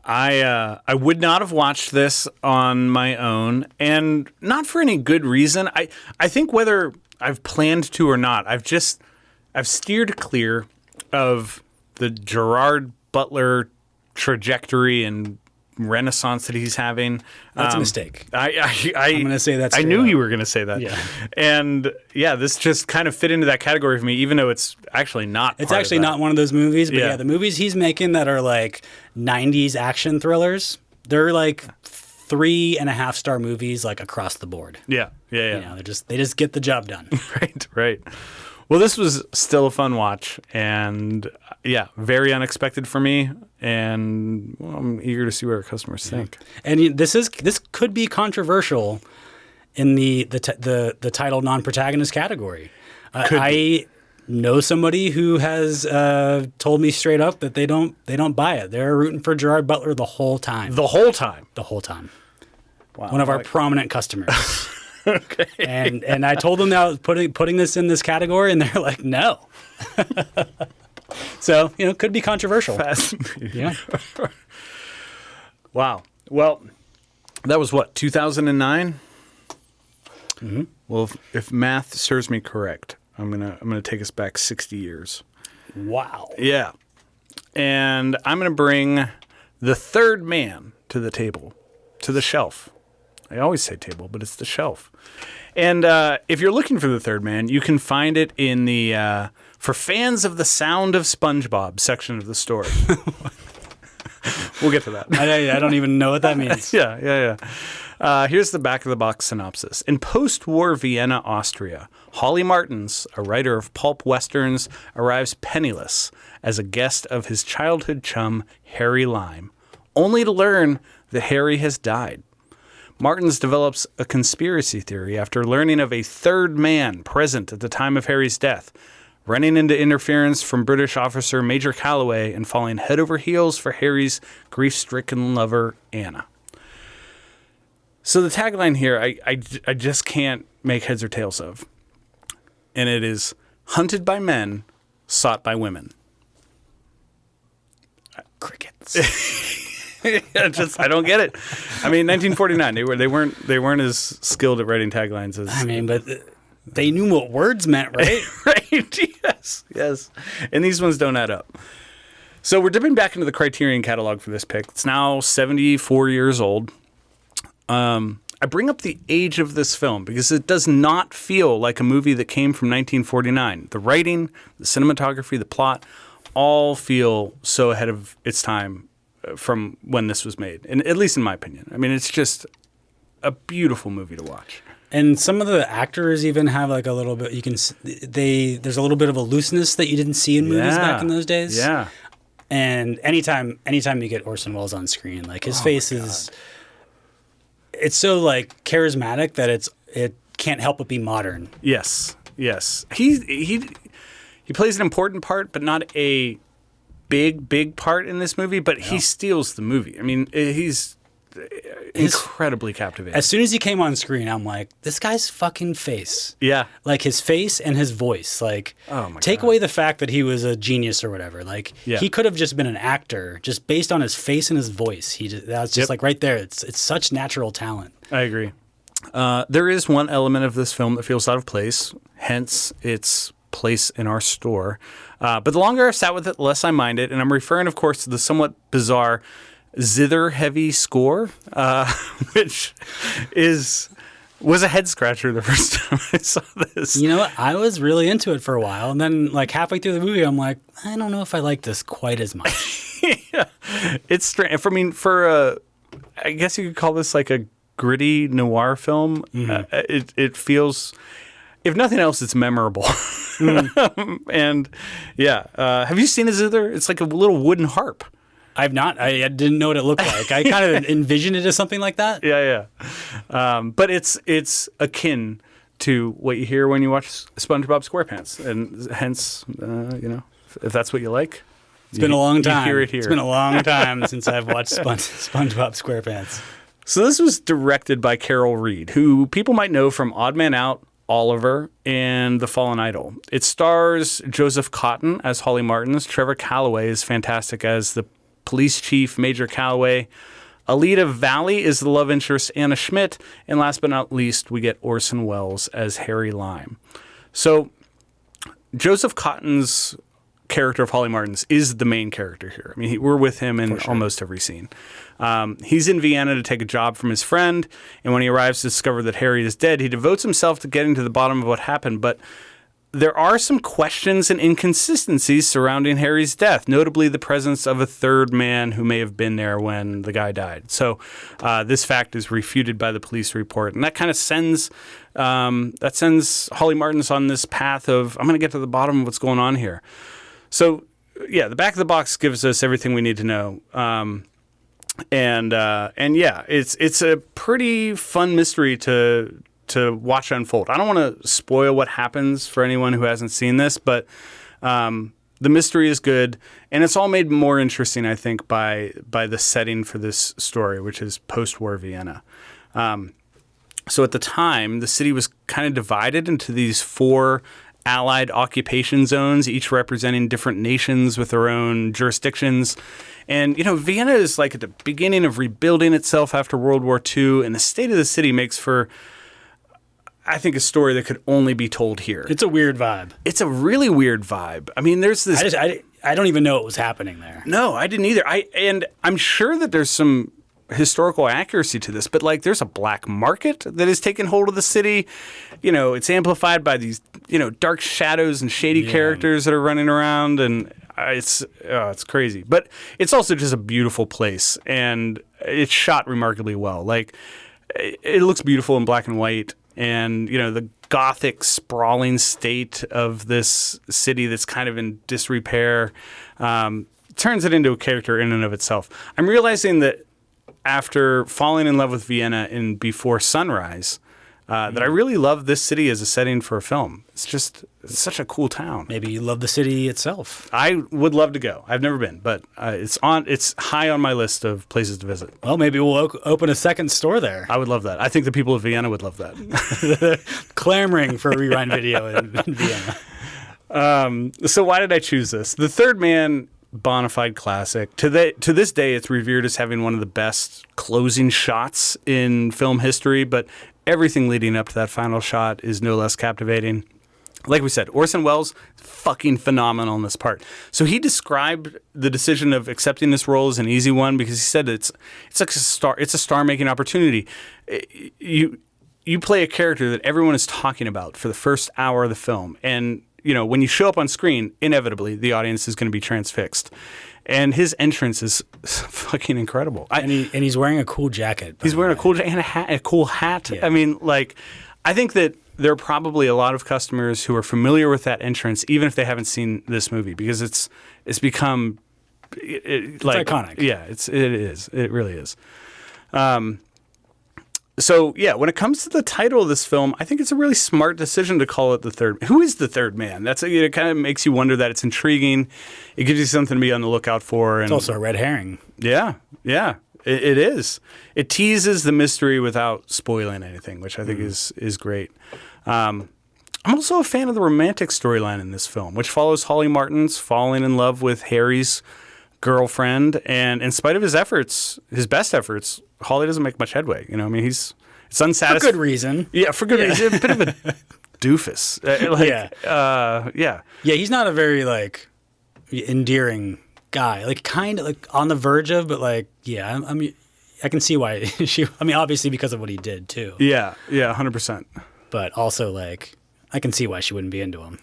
I would not have watched this on my own, and not for any good reason. I think whether I've planned to or not, I've steered clear of the Gerard Butler trajectory and renaissance that he's having. That's a mistake. I'm going to say that. I knew you were going to say that. Yeah. And yeah, this just kind of fit into that category for me, even though it's actually not. It's actually not one of those movies. But Yeah. the movies he's making that are like 90s action thrillers, they're like 3.5-star movies, like across the board. Yeah. You know, they just get the job done. Right. Well, this was still a fun watch, and yeah, very unexpected for me, and I'm eager to see what our customers think. And this could be controversial in the title non-protagonist category. I know somebody who has told me straight up that they don't buy it. They're rooting for Gerard Butler the whole time. The whole time. Wow. One of our prominent customers. Okay. And I told them that I was putting this in this category, and they're like, no. So, could be controversial. Fascinating. Yeah. Wow. Well, that was what, 2009? Mm-hmm. Well, if math serves me correct, I'm gonna take us back 60 years. Wow. Yeah. And I'm gonna bring the third man to the table, to the shelf. I always say table, but it's the shelf. And if you're looking for the third man, you can find it in the for fans of the sound of SpongeBob section of the store. We'll get to that. I don't even know what that means. Yeah. Here's the back of the box synopsis. In post-war Vienna, Austria, Holly Martins, a writer of pulp westerns, arrives penniless as a guest of his childhood chum, Harry Lime, only to learn that Harry has died. Martins develops a conspiracy theory after learning of a third man present at the time of Harry's death, running into interference from British officer Major Calloway and falling head over heels for Harry's grief-stricken lover, Anna. So the tagline here, I just can't make heads or tails of. And it is, hunted by men, sought by women. Crickets. I don't get it. I mean, 1949. They weren't as skilled at writing taglines as. I mean, but they knew what words meant, right? Right. Yes. And these ones don't add up. So we're dipping back into the Criterion catalog for this pick. It's now 74 years old. I bring up the age of this film because it does not feel like a movie that came from 1949. The writing, the cinematography, the plot, all feel so ahead of its time from when this was made, and at least in my opinion. I mean, it's just a beautiful movie to watch. And some of the actors even have like a little bit. There's a little bit of a looseness that you didn't see in movies back in those days. Yeah. And anytime you get Orson Welles on screen, like his face is, it's so like charismatic that it can't help but be modern. Yes. He plays an important part, but not a big part in this movie, but he steals the movie. I mean, he's incredibly captivating. As soon as he came on screen, I'm like, this guy's fucking face. Yeah. Like his face and his voice. Like, take away the fact that he was a genius or whatever. Like, he could have just been an actor just based on his face and his voice. That was just like right there. It's such natural talent. I agree. There is one element of this film that feels out of place, hence its place in our store. But the longer I've sat with it, the less I mind it. And I'm referring, of course, to the somewhat bizarre zither-heavy score, which was a head-scratcher the first time I saw this. You know what? I was really into it for a while. And then like halfway through the movie, I'm like, I don't know if I like this quite as much. Yeah. It's strange. I guess you could call this like a gritty noir film. Mm-hmm. It feels... If nothing else, it's memorable. And yeah, have you seen a zither? It's like a little wooden harp. I've not. I didn't know what it looked like. I kind of envisioned it as something like that. Yeah. But it's akin to what you hear when you watch SpongeBob SquarePants, and hence, if that's what you like. It's been a long time. You hear it here. It's been a long time since I've watched SpongeBob SquarePants. So this was directed by Carol Reed, who people might know from Odd Man Out, Oliver, and The Fallen Idol. It stars Joseph Cotton as Holly Martins. Trevor Calloway is fantastic as the police chief Major Calloway. Alita Valley is the love interest Anna Schmidt. And last but not least, we get Orson Welles as Harry Lime. So Joseph Cotton's character of Holly Martins is the main character here. I mean, we're with him in almost every scene. He's in Vienna to take a job from his friend, and when he arrives to discover that Harry is dead, he devotes himself to getting to the bottom of what happened. But there are some questions and inconsistencies surrounding Harry's death, notably the presence of a third man who may have been there when the guy died. So this fact is refuted by the police report, and that kind of sends Holly Martins on this path of, I'm going to get to the bottom of what's going on here. So, yeah, the back of the box gives us everything we need to know. And yeah, it's a pretty fun mystery to watch unfold. I don't want to spoil what happens for anyone who hasn't seen this, but the mystery is good, and it's all made more interesting, I think, by the setting for this story, which is post-war Vienna. So at the time, the city was kind of divided into these 4 Allied occupation zones, each representing different nations with their own jurisdictions. And, Vienna is like at the beginning of rebuilding itself after World War II, and the state of the city makes for, I think, a story that could only be told here. It's a weird vibe. It's a really weird vibe. I mean, there's this... I don't even know what was happening there. No, I didn't either. And I'm sure that there's some historical accuracy to this, but there's a black market that has taken hold of the city. It's amplified by these, dark shadows and shady characters that are running around, and it's crazy. But it's also just a beautiful place, and it's shot remarkably well. It looks beautiful in black and white, and the gothic, sprawling state of this city that's kind of in disrepair turns it into a character in and of itself. I'm realizing that after falling in love with Vienna in Before Sunrise, that I really love this city as a setting for a film. It's such a cool town. Maybe you love the city itself. I would love to go. I've never been, but it's high on my list of places to visit. Well, maybe we'll open a second store there. I would love that. I think the people of Vienna would love that. Clamoring for a Rewind video in Vienna. So why did I choose this? The Third Man, bona fide classic. To this day, it's revered as having one of the best closing shots in film history, but everything leading up to that final shot is no less captivating. Like we said, Orson Welles, fucking phenomenal in this part. So he described the decision of accepting this role as an easy one because he said it's like a star-making opportunity. You play a character that everyone is talking about for the first hour of the film, and when you show up on screen, inevitably the audience is going to be transfixed. And his entrance is fucking incredible. And he's wearing a cool jacket. He's wearing a cool jacket and a cool hat. Yeah. I mean, I think that there are probably a lot of customers who are familiar with that entrance, even if they haven't seen this movie, because it's become it's iconic. Yeah, it is. It really is. So, yeah, when it comes to the title of this film, I think it's a really smart decision to call it The Third. Who is the third man? It kind of makes you wonder that. It's intriguing. It gives you something to be on the lookout for. It's also a red herring. Yeah, it is. It teases the mystery without spoiling anything, which I think is great. I'm also a fan of the romantic storyline in this film, which follows Holly Martins falling in love with Harry's girlfriend, and in spite of his best efforts, Holly doesn't make much headway. It's unsatisfying. For good reason. Yeah, for good reason. A bit of a doofus. Yeah, he's not a very endearing guy. Kind of on the verge of, but I can see why obviously because of what he did too. Yeah, 100%. But also I can see why she wouldn't be into him.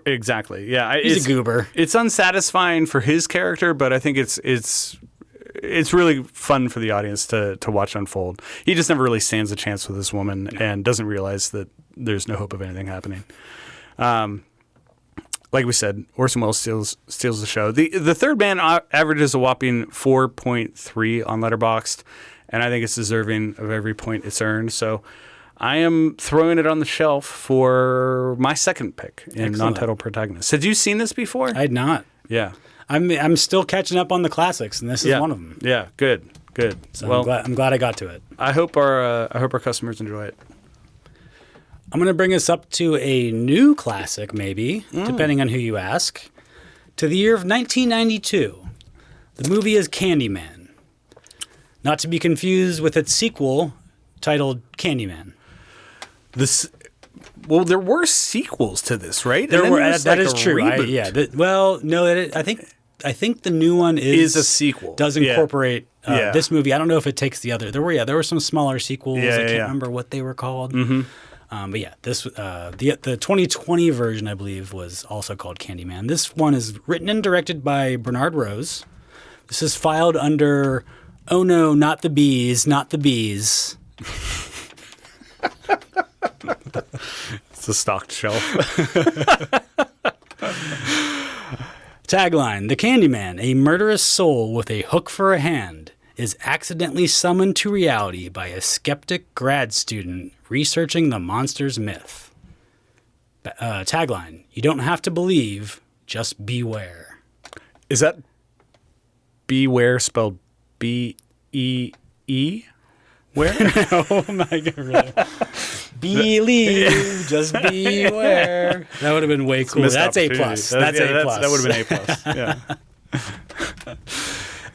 Exactly. Yeah, he's a goober. It's unsatisfying for his character, but I think it's really fun for the audience to watch unfold. He just never really stands a chance with this woman and doesn't realize that there's no hope of anything happening. Like we said, Orson Welles steals the show. The Third Man averages a whopping 4.3 on Letterboxd, and I think it's deserving of every point it's earned. So I am throwing it on the shelf for my second pick in non-title protagonists. Had you seen this before? I had not. Yeah. I'm still catching up on the classics, and this is one of them. Yeah, good. So I'm glad I got to it. I hope our customers enjoy it. I'm going to bring us up to a new classic, maybe, depending on who you ask, to the year of 1992. The movie is Candyman, not to be confused with its sequel titled Candyman. Well, there were sequels to this, right? There were. That is true. I think the new one is a sequel. Does incorporate this movie. I don't know if it takes the other. There were some smaller sequels. I can't remember what they were called. But yeah, this the 2020 version, I believe, was also called Candyman. This one is written and directed by Bernard Rose. This is filed under "Oh no, not the bees, not the bees." It's a stocked shelf. Tagline: The Candyman, a murderous soul with a hook for a hand, is accidentally summoned to reality by a skeptic grad student researching the monster's myth. Tagline: You don't have to believe, just beware. Is that beware spelled B-E-E? Where? Oh my God, really? Believe, just beware. That would have been way cool. That's A+. That's A+. That would have been A+. Yeah.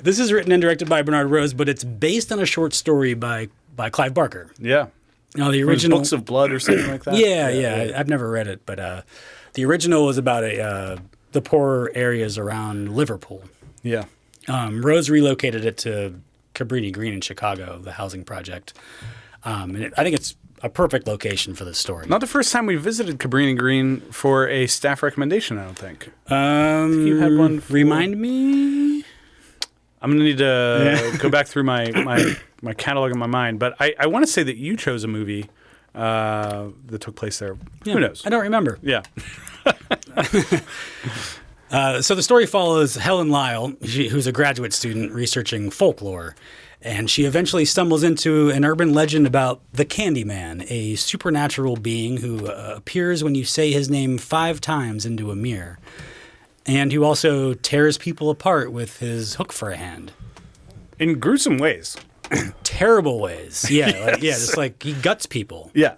This is written and directed by Bernard Rose, but it's based on a short story by Clive Barker. Yeah. Now, the original Books of Blood or something like that? Yeah. I've never read it, but the original was about the poorer areas around Liverpool. Yeah. Rose relocated it to Cabrini Green in Chicago, the housing project. And I think it's a perfect location for this story. Not the first time we visited Cabrini Green for a staff recommendation, I don't think. You had one remind me? I'm going to need to go back through my catalog in my mind. But I want to say that you chose a movie that took place there. Yeah, who knows? I don't remember. Yeah. So the story follows Helen Lyle, who's a graduate student researching folklore. And she eventually stumbles into an urban legend about the Candyman, a supernatural being who appears when you say his name 5 times into a mirror, and who also tears people apart with his hook for a hand. In gruesome ways. Terrible ways. Yeah, Yes. Just like he guts people. Yeah.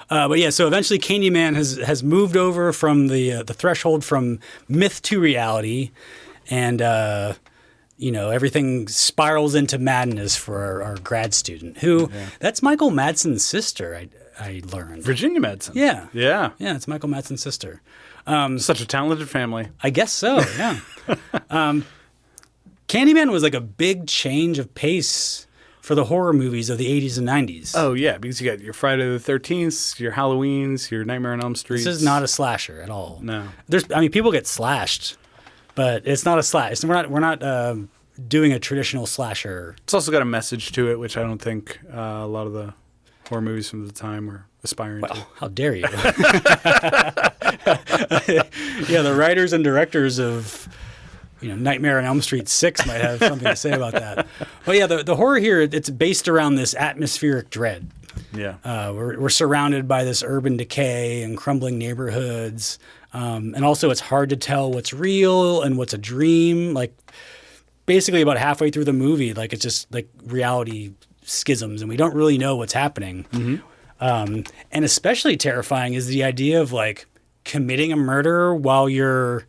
But yeah, so eventually Candyman has moved over from the threshold from myth to reality, and everything spirals into madness for our grad student, who that's Michael Madsen's sister, I learned. Virginia Madsen. Yeah. Yeah. Yeah, it's Michael Madsen's sister. Such a talented family. I guess so, yeah. Candyman was like a big change of pace for the horror movies of the 80s and 90s. Oh, yeah, because you got your Friday the 13th, your Halloweens, your Nightmare on Elm Street. This is not a slasher at all. No. People get slashed, but it's not a slash. We're not doing a traditional slasher. It's also got a message to it, which I don't think a lot of the horror movies from the time were aspiring to. How dare you? Yeah, the writers and directors of Nightmare on Elm Street 6 might have something to say about that. But yeah, the horror here, it's based around this atmospheric dread. Yeah. We're surrounded by this urban decay and crumbling neighborhoods. And also it's hard to tell what's real and what's a dream. Like basically about halfway through the movie, like it's just like reality schisms and we don't really know what's happening. Mm-hmm. And especially terrifying is the idea of like committing a murder while you're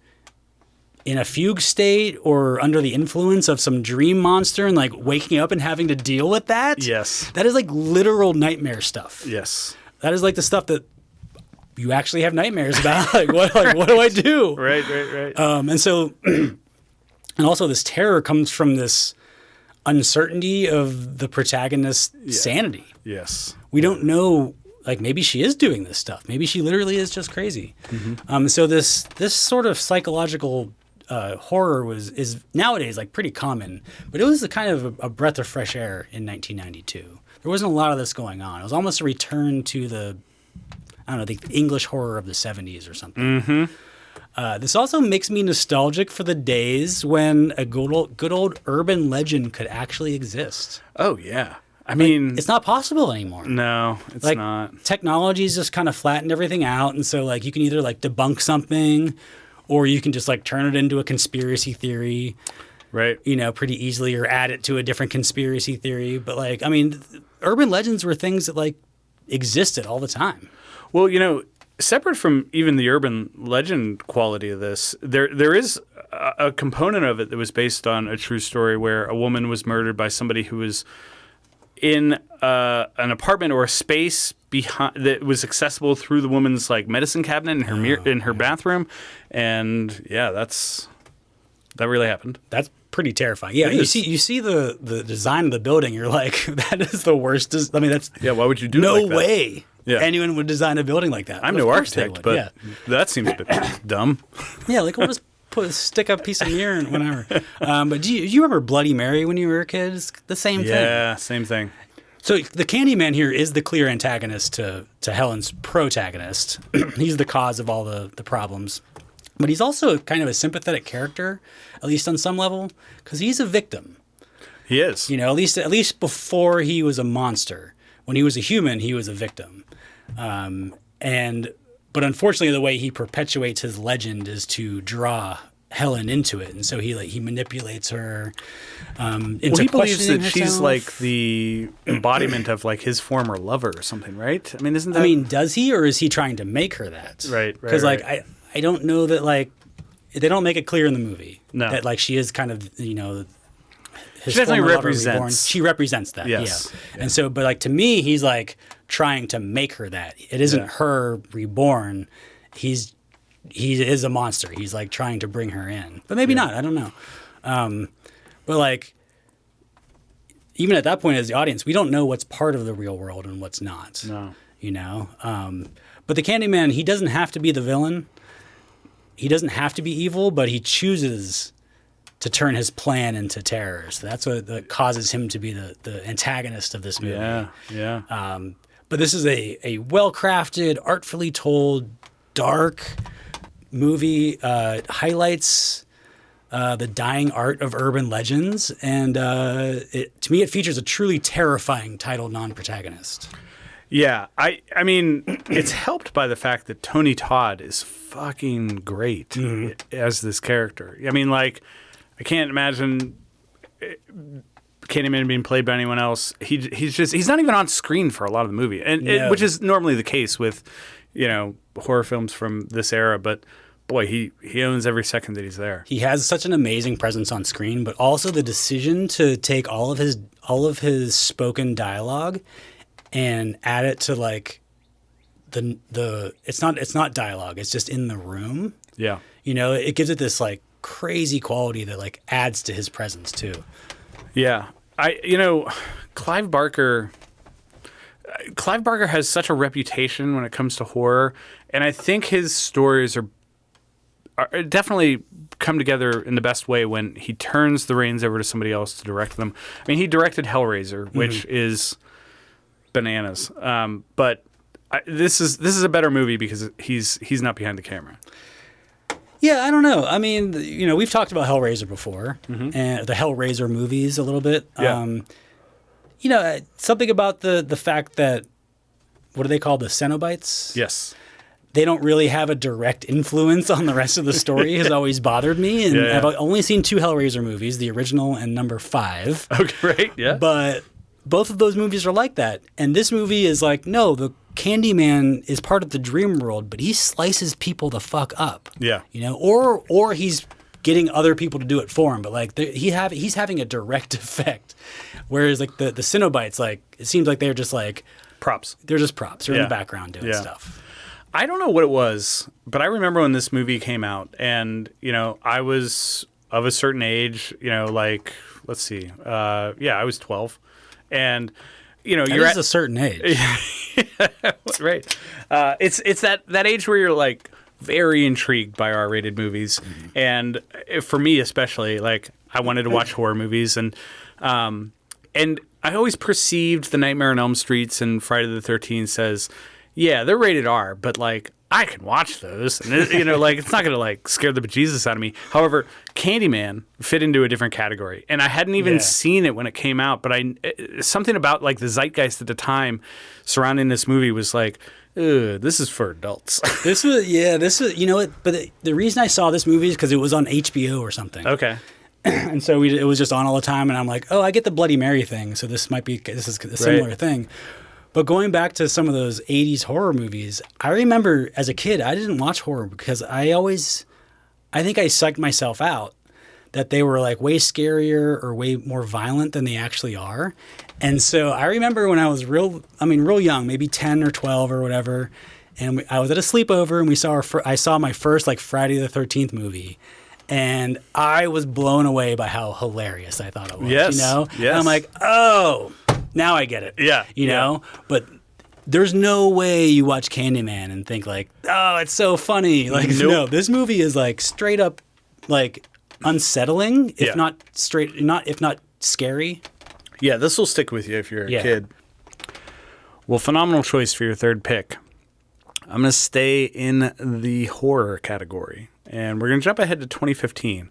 in a fugue state or under the influence of some dream monster and like waking up and having to deal with that. Yes. That is like literal nightmare stuff. Yes. That is like the stuff that you actually have nightmares about. What do I do? Right. And so, and also this terror comes from this uncertainty of the protagonist's sanity. Yes. We don't know, like maybe she is doing this stuff. Maybe she literally is just crazy. Mm-hmm. So this sort of psychological horror is nowadays like pretty common, but it was a kind of a breath of fresh air in 1992. There wasn't a lot of this going on. It was almost a return to the English horror of the 70s or something. Mm-hmm. This also makes me nostalgic for the days when a good old urban legend could actually exist. Oh, yeah. I mean... it's not possible anymore. No, it's not. Technology's just kind of flattened everything out, and so like you can either like debunk something or you can just like turn it into a conspiracy theory. Right. Pretty easily, or add it to a different conspiracy theory. But like, I mean, urban legends were things that like existed all the time. Well, separate from even the urban legend quality of this, there is a component of it that was based on a true story where a woman was murdered by somebody who was in an apartment or a space behind that was accessible through the woman's like medicine cabinet in her in her bathroom, and that really happened. That's pretty terrifying. Yeah, you see the design of the building. You're like, that is the worst. I mean, that's why would you do no it like that? way anyone would design a building like that. I'm no architect, but that seems a bit dumb. Yeah, like we'll just stick a piece of mirror and whatever. But do you remember Bloody Mary when you were a kid? It's the same thing. Yeah, same thing. So the Candyman here is the clear antagonist to Helen's protagonist. He's the cause of all the problems. But he's also kind of a sympathetic character, at least on some level, because he's a victim. He is. You know, at least before he was a monster. When he was a human, he was a victim. But unfortunately, the way he perpetuates his legend is to draw Helen into it, and so he manipulates her into he believes that herself. she's like the embodiment of like his former lover or something, right? I mean, isn't that? I mean, does he, or is he trying to make her that? Right. Because like I don't know that like they don't make it clear in the movie that like she is kind of his she definitely former lover represents. reborn. She represents that. Yes. Yeah. And so, but like to me, he's like trying to make her that. It isn't her reborn. He is a monster. He's like trying to bring her in, but maybe not. I don't know. But like, even at that point, as the audience, we don't know what's part of the real world and what's not. No. You know. But the Candyman, he doesn't have to be the villain. He doesn't have to be evil, but he chooses to turn his plan into terror. So that's what causes him to be the antagonist of this movie. Yeah. But this is a well-crafted, artfully told, dark movie. Highlights the dying art of urban legends, and to me, it features a truly terrifying title non-protagonist. Yeah, I mean, it's helped by the fact that Tony Todd is fucking great as this character. I mean, like, I can't imagine Candyman being played by anyone else. He's not even on screen for a lot of the movie, which is normally the case with, horror films from this era. But boy, he owns every second that he's there. He has such an amazing presence on screen, but also the decision to take all of his spoken dialogue and add it to like the it's not dialogue, it's just in the room. Yeah. It gives it this like crazy quality that like adds to his presence too. Yeah. Clive Barker has such a reputation when it comes to horror, and I think his stories are definitely come together in the best way when he turns the reins over to somebody else to direct them. I mean, he directed Hellraiser, which is bananas. But this is a better movie because he's not behind the camera. Yeah, I don't know. I mean, we've talked about Hellraiser before, and the Hellraiser movies a little bit. Yeah. Something about the fact that, what are they called, the Cenobites? Yes. They don't really have a direct influence on the rest of the story has always bothered me. And I've only seen 2 Hellraiser movies, the original and number 5. Okay, right, yeah. But both of those movies are like that. And this movie is like, no, the Candyman is part of the dream world, but he slices people the fuck up. Yeah. Or he's getting other people to do it for him, but like he's having a direct effect. Whereas like the Cenobites, like it seems like they're just like props. They're just props. They're in the background doing stuff. I don't know what it was, but I remember when this movie came out, and I was of a certain age. Like let's see, I was 12, and you're at a certain age, right? It's that age where you're like very intrigued by R-rated movies, and for me especially, like I wanted to watch horror movies, and I always perceived the Nightmare on Elm Streets and Friday the 13th says, yeah, they're rated R, but like I can watch those, and like it's not gonna like scare the bejesus out of me. However, Candyman fit into a different category, and I hadn't even seen it when it came out, but something about like the zeitgeist at the time surrounding this movie was like, this is for adults. This was but the reason I saw this movie is because it was on HBO or something. Okay. And so it was just on all the time, and I'm like, oh, I get the Bloody Mary thing, so this is a similar thing. But going back to some of those 80s horror movies, I remember as a kid, I didn't watch horror because I always I think I psyched myself out that they were like way scarier or way more violent than they actually are. And so I remember when I was real young, maybe 10 or 12 or whatever, and I was at a sleepover and I saw my first like Friday the 13th movie. And I was blown away by how hilarious I thought it was. Yes. You know? Yes. And I'm like, oh, now I get it. Yeah. You know? But there's no way you watch Candyman and think like, oh, it's so funny. Like, Nope. no, this movie is like straight up like unsettling, if not scary. Yeah, this will stick with you if you're a kid. Well, phenomenal choice for your third pick. I'm going to stay in the horror category, and we're going to jump ahead to 2015.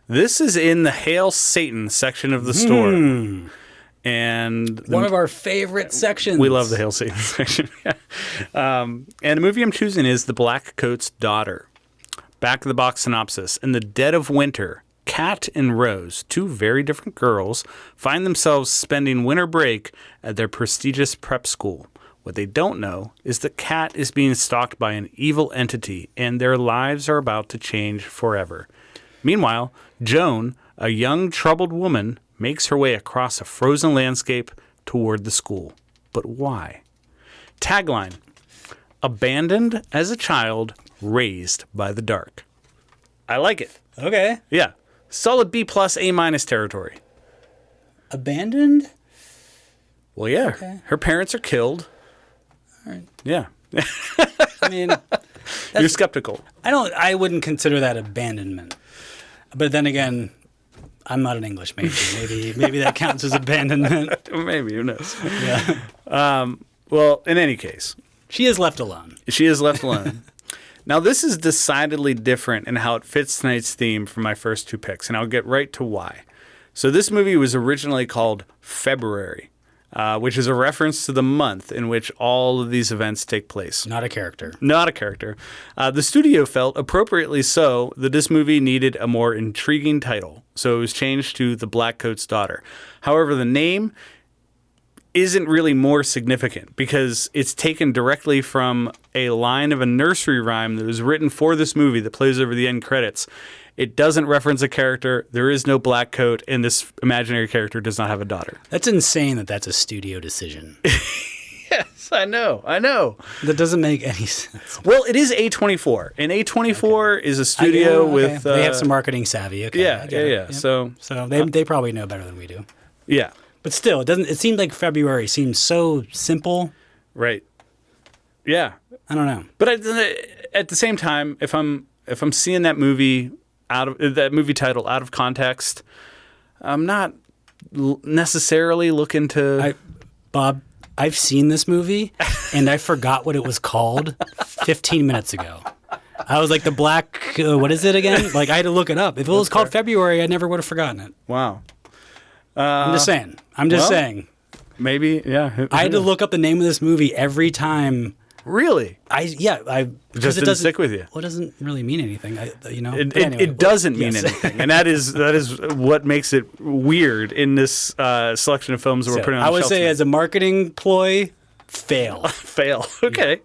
This is in the Hail Satan section of the store. And one of our favorite sections. We love the Hail Satan section. And the movie I'm choosing is The Blackcoat's Daughter. Back of the box synopsis. In the dead of winter, Kat and Rose, two very different girls, find themselves spending winter break at their prestigious prep school. What they don't know is that Kat is being stalked by an evil entity, and their lives are about to change forever. Meanwhile, Joan, a young troubled woman, makes her way across a frozen landscape toward the school. But why? Tagline: abandoned as a child, raised by the dark. I like it. Okay. Yeah. Solid B plus A minus territory. Abandoned? Well, yeah. Okay. Her parents are killed. All right. Yeah. I mean, You're skeptical. I wouldn't consider that abandonment. But then again, I'm not an English major. Maybe that counts as abandonment. Maybe, who knows? Yeah. Well, in any case. She is left alone. She is left alone. Now, this is decidedly different in how it fits tonight's theme from my first two picks, and I'll get right to why. So this movie was originally called February, which is a reference to the month in which all of these events take place. Not a character. Not a character. The studio felt, appropriately so, that this movie needed a more intriguing title, so it was changed to The Blackcoat's Daughter. However, the name isn't really more significant because it's taken directly from a line of a nursery rhyme that was written for this movie that plays over the end credits. It doesn't reference a character. There is no black coat, and this imaginary character does not have a daughter. That's insane that that's a studio decision. Yes, I know. That doesn't make any sense. Well, it is A24, and A24 is a studio with... They have some marketing savvy. Okay, yeah. Yep. So they probably know better than we do. Yeah. But still, it seemed like February seems so simple. Right. Yeah. I don't know. But at the same time, if I'm seeing that movie title out of context, I'm not necessarily looking to. Bob, I've seen this movie and I forgot what it was called 15 minutes ago. I was like the black. What is it again? Like I had to look it up. If it was called February, I never would have forgotten it. Wow. I'm just saying. Maybe, yeah. I had to look up the name of this movie every time. Really? It just didn't stick with you. Well, it doesn't really mean anything, It doesn't mean anything, and that is what makes it weird in this selection of films that we're putting on. I would say, as a marketing ploy, fail. Fail. Okay.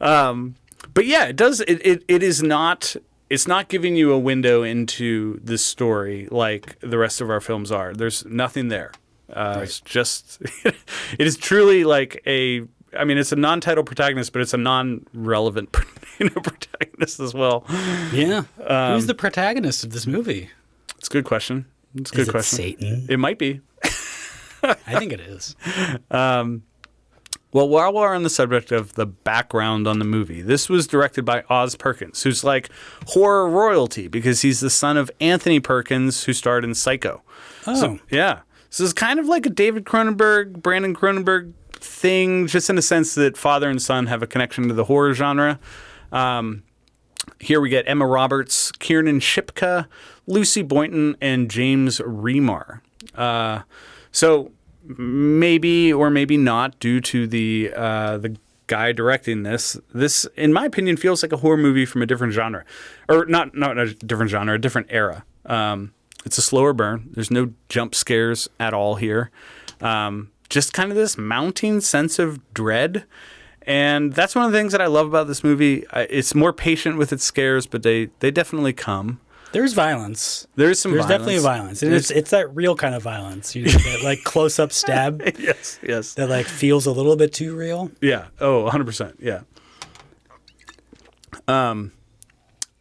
Yeah. But yeah, it does. It is not. It's not giving you a window into this story like the rest of our films are. There's nothing there. Right. It's just, it is truly like it's a non-title protagonist, but it's a non-relevant protagonist as well. Yeah. Who's the protagonist of this movie? It's a good question. Is it Satan? It might be. I think it is. Well, while we're on the subject of the background on the movie, this was directed by Oz Perkins, who's like horror royalty because he's the son of Anthony Perkins, who starred in Psycho. Oh. So, yeah. So it's kind of like a David Cronenberg, Brandon Cronenberg thing, just in the sense that father and son have a connection to the horror genre. Here we get Emma Roberts, Kiernan Shipka, Lucy Boynton, and James Remar. So maybe or maybe not, due to the guy directing this, in my opinion, feels like a horror movie from a different genre, or not a different genre, a different era. It's a slower burn. There's no jump scares at all here. Just kind of this mounting sense of dread. And that's one of the things that I love about this movie. It's more patient with its scares, but they definitely come. There's violence. There's violence. Definitely violence. And it's that real kind of violence. You know, that like close-up stab. Yes. That like feels a little bit too real. Yeah. Oh, 100%. Yeah.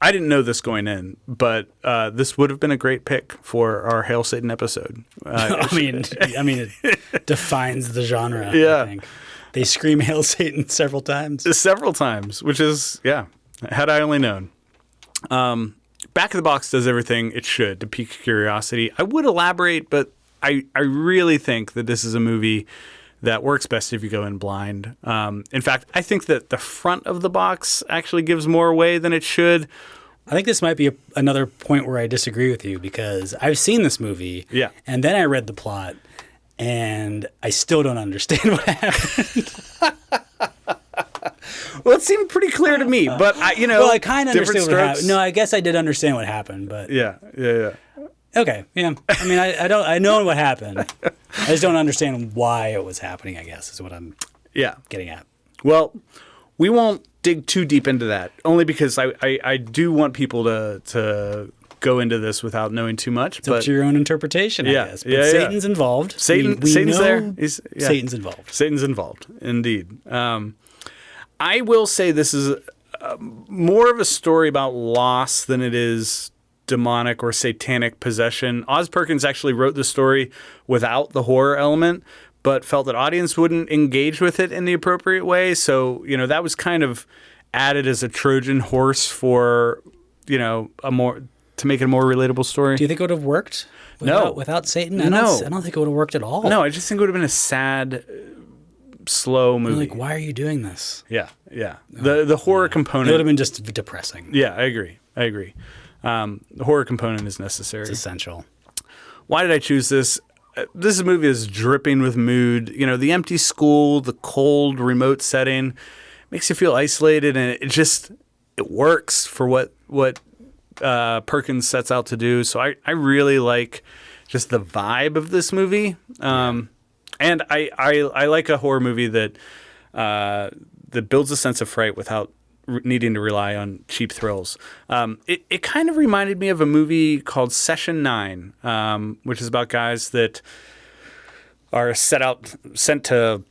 I didn't know this going in, but this would have been a great pick for our Hail Satan episode. I mean, it defines the genre. Yeah. I think. They scream Hail Satan several times. Several times, which is, had I only known. Back of the Box does everything it should to pique curiosity. I would elaborate, but I really think that this is a movie that works best if you go in blind. In fact, I think that the front of the box actually gives more away than it should. I think this might be another point where I disagree with you because I've seen this movie, and then I read the plot, and I still don't understand what happened. Well, it seemed pretty clear to me, but I kind of understood what happened. No, I guess I did understand what happened, but yeah. Okay, yeah. I mean, I know what happened. I just don't understand why it was happening, I guess, is what I'm getting at. Well, we won't dig too deep into that, only because I do want people to go into this without knowing too much. It's up to your own interpretation, I guess. But Satan's involved. Satan's there. Satan's involved. Satan's involved, indeed. I will say this is more of a story about loss than it is demonic or satanic possession. Oz Perkins actually wrote the story without the horror element, but felt that audience wouldn't engage with it in the appropriate way. So, that was kind of added as a Trojan horse for, to make it a more relatable story. Do you think it would have worked without Satan? I don't think it would have worked at all. No, I just think it would have been a sad, slow movie. Like, why are you doing this? Yeah. The horror component. It would have been just depressing. Yeah, I agree. The horror component is necessary. It's essential. Why did I choose this? This movie is dripping with mood. The empty school, the cold, remote setting makes you feel isolated, and it works for what Perkins sets out to do. So I really like just the vibe of this movie. And I like a horror movie that builds a sense of fright without needing to rely on cheap thrills. It kind of reminded me of a movie called Session 9, which is about guys that are sent to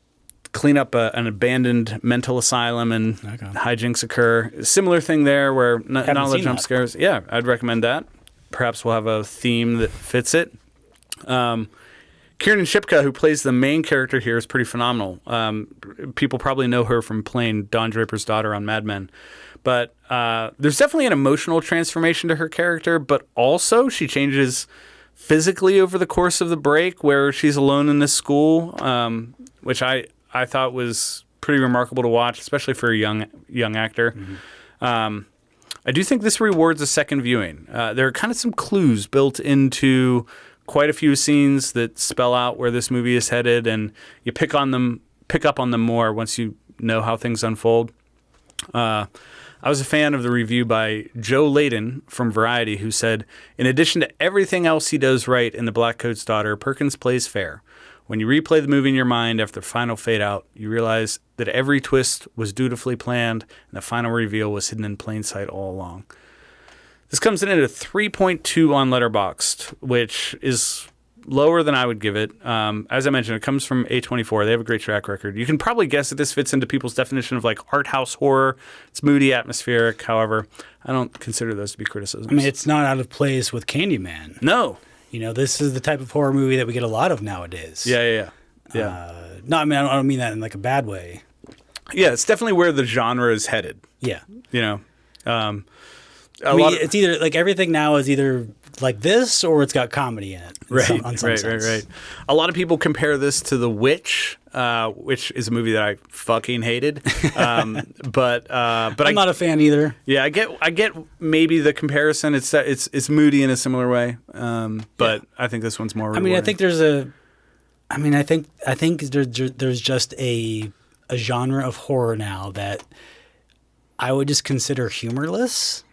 clean up an abandoned mental asylum, and hijinks occur. Similar thing there where not a lot of jump scares. Yeah, I'd recommend that. Perhaps we'll have a theme that fits it. Kiernan Shipka, who plays the main character here, is pretty phenomenal. People probably know her from playing Don Draper's daughter on Mad Men. But there's definitely an emotional transformation to her character, but also she changes physically over the course of the break, where she's alone in this school, which I thought was pretty remarkable to watch, especially for a young actor. Mm-hmm. I do think this rewards a second viewing. There are kind of some clues built into quite a few scenes that spell out where this movie is headed, and you pick up on them more once you know how things unfold. I was a fan of the review by Joe Layden from Variety, who said, "In addition to everything else he does right in The Blackcoat's Daughter, Perkins plays fair. When you replay the movie in your mind after the final fade out, you realize that every twist was dutifully planned and the final reveal was hidden in plain sight all along." This comes in at a 3.2 on Letterboxd, which is lower than I would give it. As I mentioned, it comes from A24. They have a great track record. You can probably guess that this fits into people's definition of like art house horror. It's moody, atmospheric. However, I don't consider those to be criticisms. I mean, it's not out of place with Candyman. No. This is the type of horror movie that we get a lot of nowadays. Yeah. No, I mean, I don't mean that in like a bad way. Yeah, it's definitely where the genre is headed. Yeah. It's either like everything now is either like this or it's got comedy in it. Right. A lot of people compare this to The Witch, which is a movie that I fucking hated. But I'm not a fan either. Yeah, I get maybe the comparison. It's moody in a similar way. But I think this one's more rewarding. I think there's just a genre of horror now that I would just consider humorless.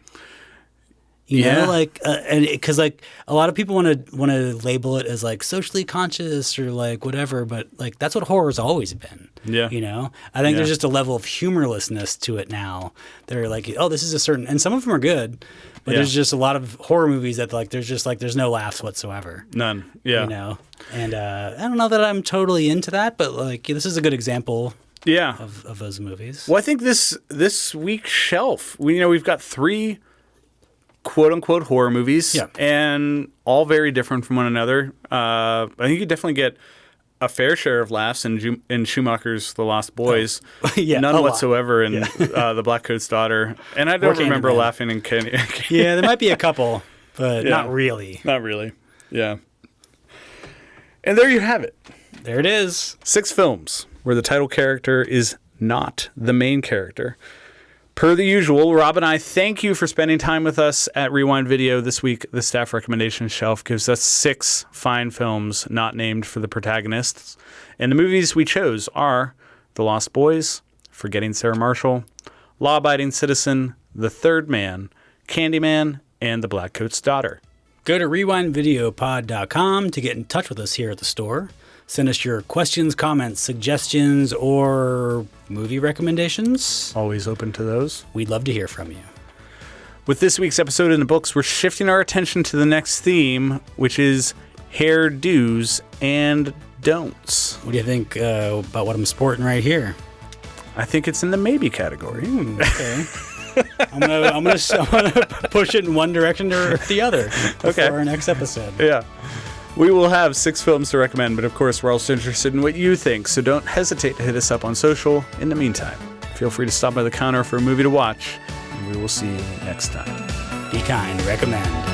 You know, like, and because like a lot of people want to label it as like socially conscious or like whatever, but like that's what horror's always been. Yeah. You know, I think there's just a level of humorlessness to it now. They're like, oh, this is a certain, and some of them are good, but there's just a lot of horror movies that like there's no laughs whatsoever. None. Yeah. You know, and I don't know that I'm totally into that, but like this is a good example. Yeah. Of those movies. Well, I think this week's shelf, we've got 3 quote unquote horror movies, and all very different from one another. I think you definitely get a fair share of laughs in Schumacher's The Lost Boys. None whatsoever in The Blackcoat's Daughter. And I don't remember laughing in Candyman. Yeah, there might be a couple, but not really. Not really. Yeah. And there you have it. There it is. 6 films where the title character is not the main character. Per the usual, Rob and I thank you for spending time with us at Rewind Video this week. The staff recommendation shelf gives us 6 fine films not named for the protagonists. And the movies we chose are The Lost Boys, Forgetting Sarah Marshall, Law Abiding Citizen, The Third Man, Candyman, and The Blackcoat's Daughter. Go to rewindvideopod.com to get in touch with us here at the store. Send us your questions, comments, suggestions, or movie recommendations. Always open to those. We'd love to hear from you. With this week's episode in the books, we're shifting our attention to the next theme, which is hairdos and don'ts. What do you think about what I'm sporting right here? I think it's in the maybe category. Okay. I'm gonna push it in one direction or the other before our next episode. Yeah. We will have 6 films to recommend, but of course we're also interested in what you think, so don't hesitate to hit us up on social. In the meantime, feel free to stop by the counter for a movie to watch, and we will see you next time. Be kind, recommend.